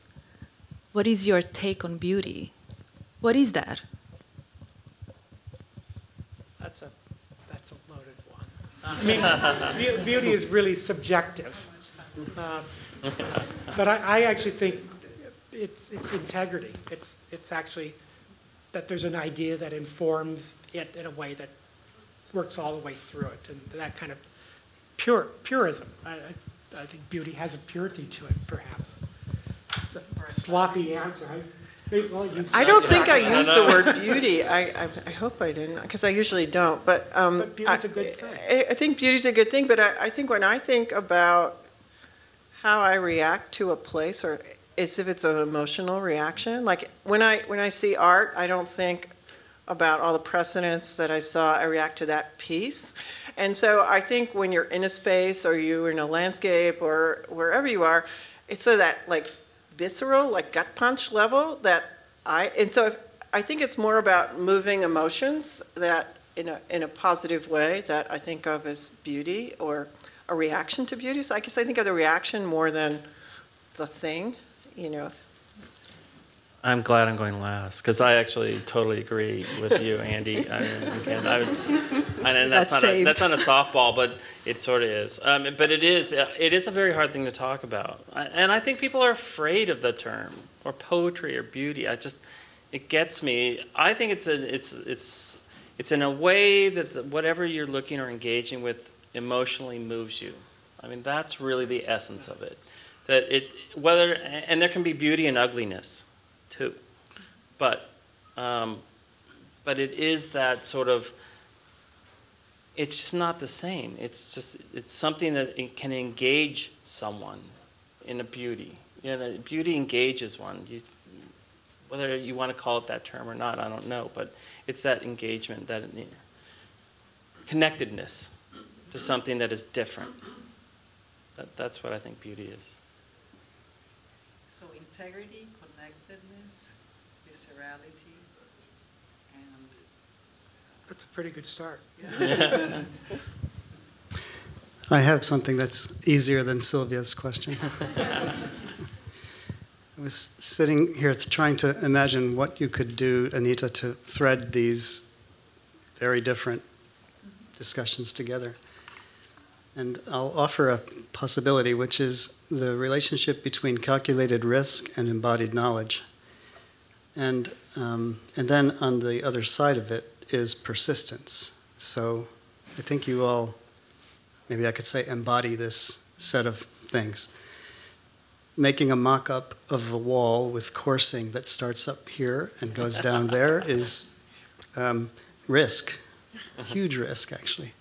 What is your take on beauty? What is that? That's a loaded one. I mean, beauty is really subjective. But I actually think it's integrity. It's actually that there's an idea that informs it in a way that works all the way through it, and that kind of purism. I think beauty has a purity to it, perhaps. It's a sloppy answer. I don't think I used the word beauty. I hope I didn't, because I usually don't. But beauty's a good thing. I think beauty's a good thing, but I think when I think about how I react to a place, or it's if it's an emotional reaction. Like when I see art, I don't think about all the precedents that I saw. I react to that piece. And so I think when you're in a space or you're in a landscape or wherever you are, it's sort of that like visceral, like gut punch level I think it's more about moving emotions that in a positive way that I think of as beauty or a reaction to beauty. So I guess I think of the reaction more than the thing, you know. I'm glad I'm going last because I actually totally agree with you, Andy. That's not a softball, but it sort of is. But it is a very hard thing to talk about, and I think people are afraid of the term or poetry or beauty. It gets me. I think it's in a way that whatever you're looking or engaging with emotionally moves you. I mean, that's really the essence of it. And there can be beauty and ugliness too, but it is that sort of. It's just not the same. It's something that it can engage someone in a beauty. You know, beauty engages one. Whether you want to call it that term or not, I don't know, but it's that engagement, that connectedness to something that is different. That's what I think beauty is. So integrity, connectedness, viscerality, and... That's a pretty good start. Yeah. I have something that's easier than Sylvia's question. I was sitting here trying to imagine what you could do, Anita, to thread these very different discussions together. And I'll offer a possibility, which is the relationship between calculated risk and embodied knowledge. And then on the other side of it is persistence. So I think you all, maybe I could say, embody this set of things. making a mock-up of a wall with coursing that starts up here and goes down there is risk, huge risk, actually.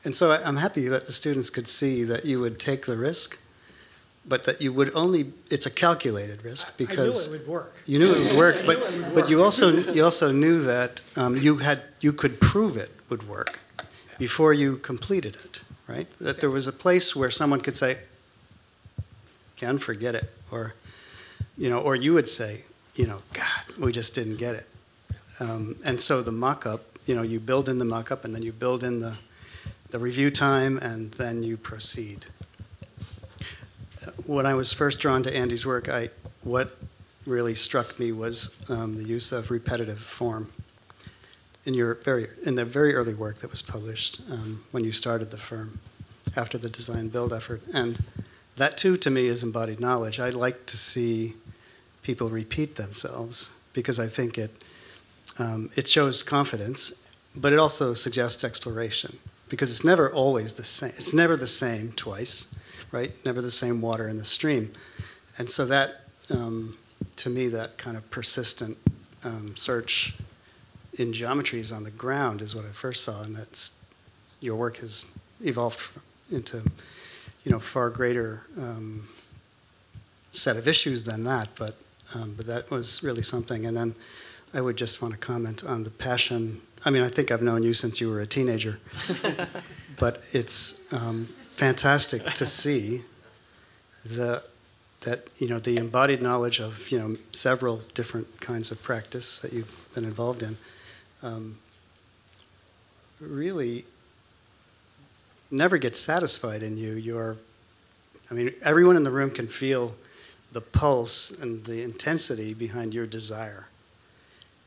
And so I'm happy that the students could see that you would take the risk, but that you would only, it's a calculated risk because I knew it would work. you knew it would work, but you also knew that you could prove it would work before you completed it, right? That there was a place where someone could say, "Ken, forget it," or or you would say, "God, we just didn't get it." And so the mock-up, you build in the mock-up, and then you build in the review time, and then you proceed. When I was first drawn to Andy's work, what really struck me was the use of repetitive form in the very early work that was published when you started the firm after the design build effort. And that too, to me, is embodied knowledge. I like to see people repeat themselves because I think it shows confidence, but it also suggests exploration because it's never always the same. It's never the same twice, right? Never the same water in the stream. And so that, to me, that kind of persistent search in geometries on the ground is what I first saw, and your work has evolved into far greater set of issues than that, but that was really something. And then I would just want to comment on the passion. I mean, I think I've known you since you were a teenager, but it's fantastic to see the embodied knowledge of several different kinds of practice that you've been involved in. Really never gets satisfied in you. Everyone in the room can feel the pulse and the intensity behind your desire.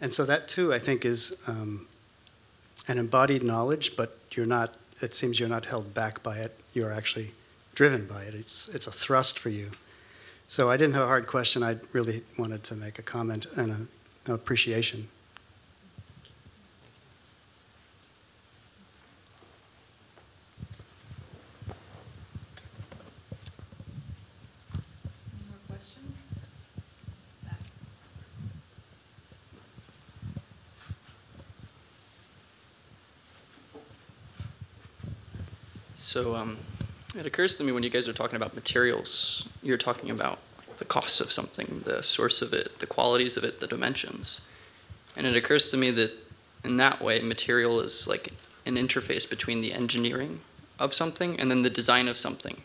And so that too, I think, is an embodied knowledge, but it seems you're not held back by it. You're actually driven by it. It's a thrust for you. So I didn't have a hard question. I really wanted to make a comment and an appreciation. So it occurs to me when you guys are talking about materials, you're talking about the costs of something, the source of it, the qualities of it, the dimensions. And it occurs to me that in that way, material is like an interface between the engineering of something and then the design of something,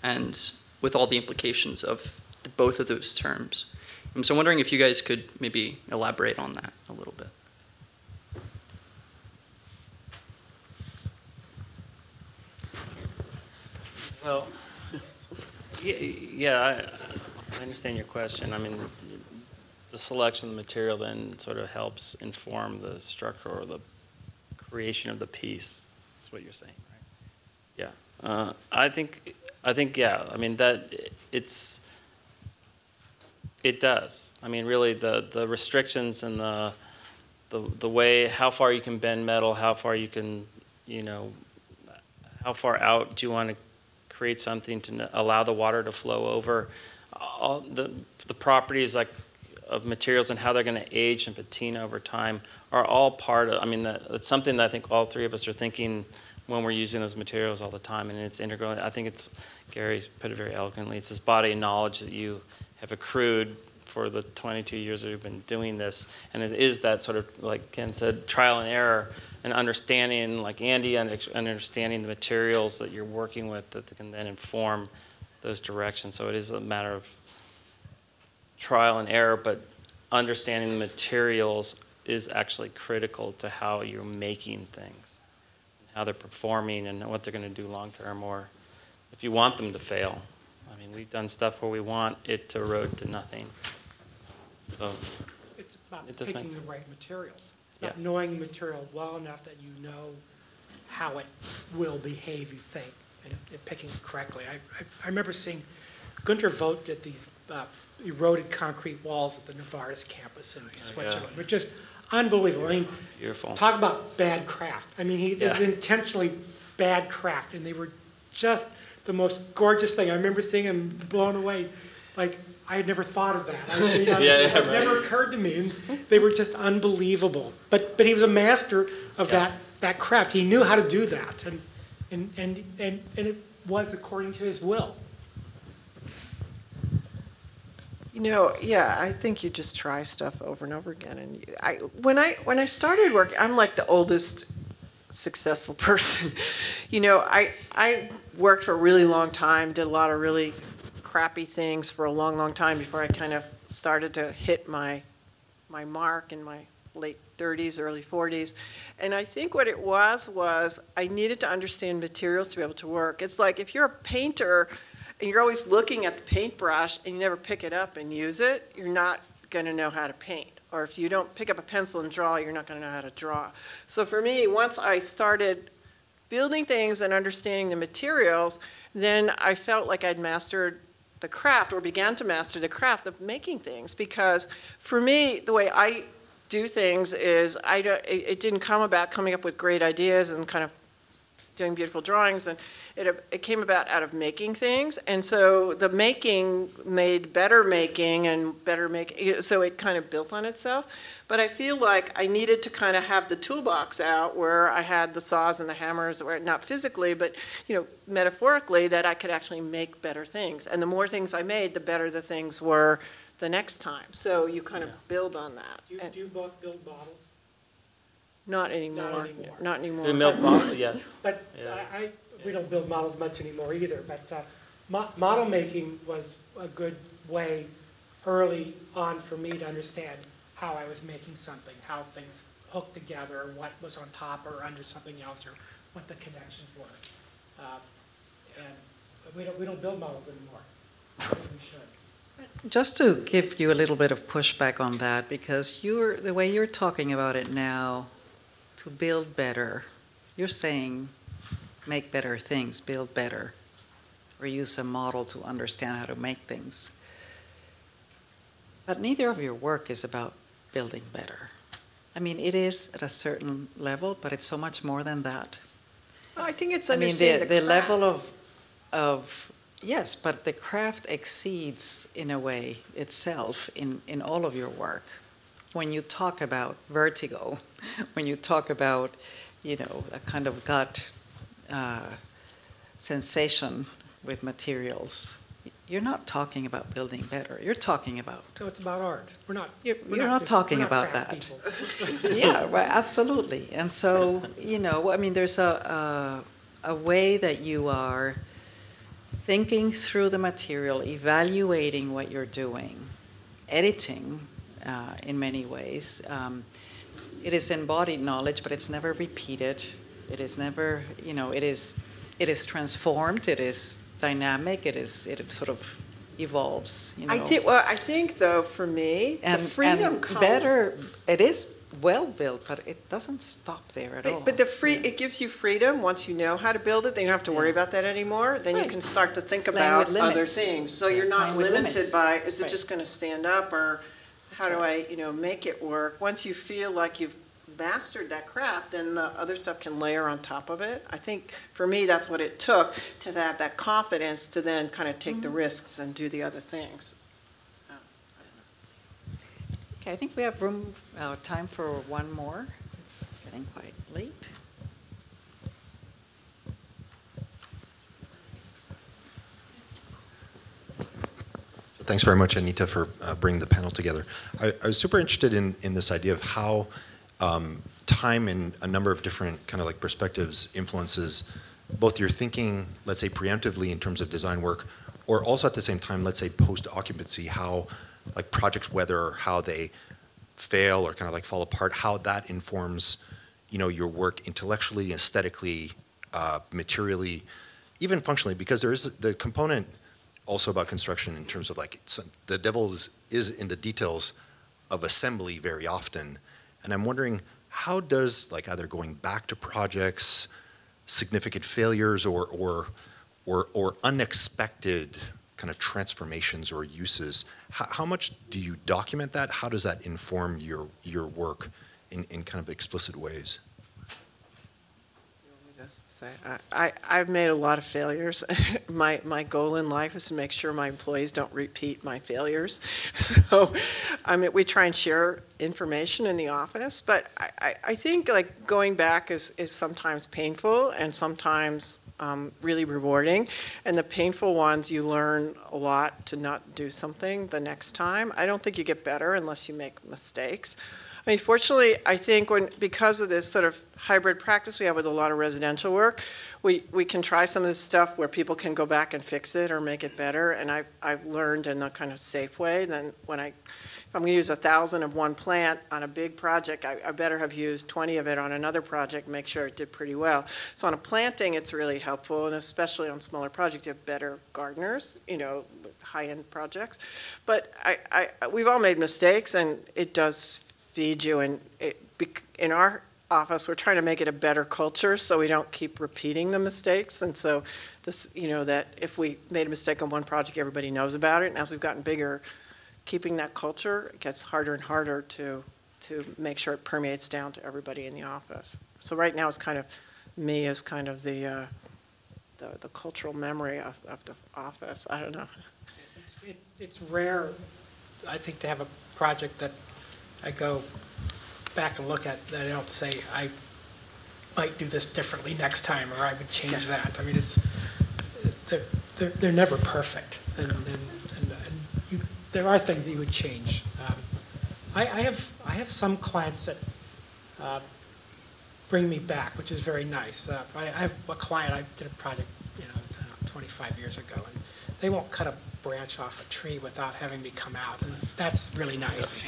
and with all the implications of both of those terms. And so I'm wondering if you guys could maybe elaborate on that a little bit. Well, yeah, I understand your question. I mean, the selection of the material then sort of helps inform the structure or the creation of the piece. That's what you're saying, right? Yeah. I think, yeah. I mean, it does. I mean, really, the restrictions and the way, how far you can bend metal, how far you can, how far out do you want to create something to allow the water to flow over. All the properties of materials and how they're going to age and patina over time are all part of, it's something that I think all three of us are thinking when we're using those materials all the time, and it's integral. I think Gary's put it very eloquently, it's this body of knowledge that you have accrued for the 22 years that we've been doing this, and it is that sort of, like Ken said, trial and error, and understanding, like Andy, understanding the materials that you're working with that can then inform those directions. So it is a matter of trial and error, but understanding the materials is actually critical to how you're making things, how they're performing, and what they're going to do long term, or if you want them to fail. I mean, we've done stuff where we want it to erode to nothing. So It's about it does picking make the right materials. It's about knowing the material well enough that you know how it will behave, you think, and picking it correctly. I remember seeing Gunter Vogt did these eroded concrete walls at the Novartis campus in Switzerland. They're just unbelievable. I mean, beautiful. Talk about bad craft. I mean, it was intentionally bad craft, and they were just the most gorgeous thing. I remember seeing him blown away. like, I had never thought of that. I mean, right. it never occurred to me, and they were just unbelievable. But he was a master of that craft. He knew how to do that, and it was according to his will. You know, yeah, I think you just try stuff over and over again. And when I started work, I'm like the oldest successful person. You know, I worked for a really long time, did a lot of really crappy things for a long, long time before I kind of started to hit my mark in my late 30s, early 40s. And I think what it was I needed to understand materials to be able to work. It's like if you're a painter and you're always looking at the paintbrush and you never pick it up and use it, you're not going to know how to paint. Or if you don't pick up a pencil and draw, you're not going to know how to draw. So for me, once I started building things and understanding the materials, then I felt like I'd mastered the craft, or began to master the craft of making things. Because for me, the way I do things is it didn't come about coming up with great ideas and kind of doing beautiful drawings, and it came about out of making things. And so the making made better making and better making, so it kind of built on itself. But I feel like I needed to kind of have the toolbox out where I had the saws and the hammers, where not physically, but you know, metaphorically, that I could actually make better things. And the more things I made, the better the things were the next time. So you kind of build on that. Do you both build models? Not anymore. Not anymore. Not anymore. Do milk bottle, yes. But Yeah. we don't build models much anymore either. But model making was a good way early on for me to understand how I was making something, how things hooked together, what was on top or under something else, or what the connections were. And we don't build models anymore. We should. Just to give you a little bit of pushback on that, because the way you're talking about it now, to build better, you're saying make better things, build better, or use a model to understand how to make things. But neither of your work is about building better. I mean, it is at a certain level, but it's so much more than that. I think it's I mean, understanding the craft. level of yes, but the craft exceeds in a way itself in all of your work. When you talk about vertigo, when you talk about, you know, a kind of gut sensation with materials, you're not talking about building better. You're talking about. So it's about art. You're not talking about that. Yeah, right, absolutely. And so, you know, I mean, there's a way that you are thinking through the material, evaluating what you're doing, editing in many ways. It is embodied knowledge, but it's never repeated. It is never, you know, it is transformed. It is dynamic. It sort of evolves. You know. I think though, for me, the freedom comes. Better. It is well built, but it doesn't stop there at all. But it gives you freedom once you know how to build it. Then you don't have to worry about that anymore. Then you can start to think about other things. So you're not limited by, is it just going to stand up, or how do I, you know, make it work? Once you feel like you've mastered that craft, then the other stuff can layer on top of it. I think for me, that's what it took to have that confidence to then kind of take the risks and do the other things. Okay, I think we have time for one more. It's getting quite late. Thanks very much, Anita, for bringing the panel together. I was super interested in this idea of how time in a number of different kind of like perspectives influences both your thinking, let's say preemptively in terms of design work, or also at the same time, let's say post-occupancy, how like projects, whether how they fail or kind of like fall apart, how that informs, you know, your work intellectually, aesthetically, materially, even functionally, because there is the component also about construction in terms of like the devil is in the details of assembly very often. And I'm wondering, how does like either going back to projects, significant failures, or unexpected kind of transformations or uses, how much do you document that? How does that inform your work in kind of explicit ways? say. I've made a lot of failures. My goal in life is to make sure my employees don't repeat my failures. So, I mean, we try and share information in the office, but I think like going back is sometimes painful and sometimes really rewarding. And the painful ones, you learn a lot to not do something the next time. I don't think you get better unless you make mistakes. I mean, fortunately, I think because of this sort of hybrid practice we have with a lot of residential work, we can try some of this stuff where people can go back and fix it or make it better. And I've learned in a kind of safe way. Then if I'm going to use 1,000 of one plant on a big project, I better have used 20 of it on another project, make sure it did pretty well. So on a planting, it's really helpful, and especially on smaller projects, you have better gardeners, you know, high-end projects. But we've all made mistakes, and it does feed you. And in our office, we're trying to make it a better culture so we don't keep repeating the mistakes. And so this, you know, that if we made a mistake on one project, everybody knows about it. And as we've gotten bigger, keeping that culture, it gets harder and harder to make sure it permeates down to everybody in the office. So right now, it's kind of me as kind of the cultural memory of the office. I don't know. It's rare, I think, to have a project that I go back and look at that I don't say I might do this differently next time or I would change that. I mean, they're never perfect, and there are things that you would change. I have some clients that bring me back, which is very nice. I have a client, I did a project, 25 years ago, and they won't cut a branch off a tree without having me come out, and that's really nice.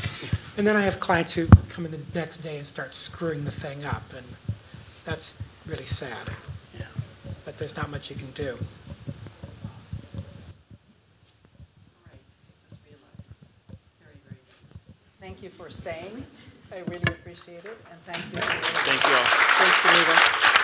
And then I have clients who come in the next day and start screwing the thing up, and that's really sad. Yeah. But there's not much you can do. Thank you for staying. I really appreciate it, and thank you. Thank you all. Thanks, Anita.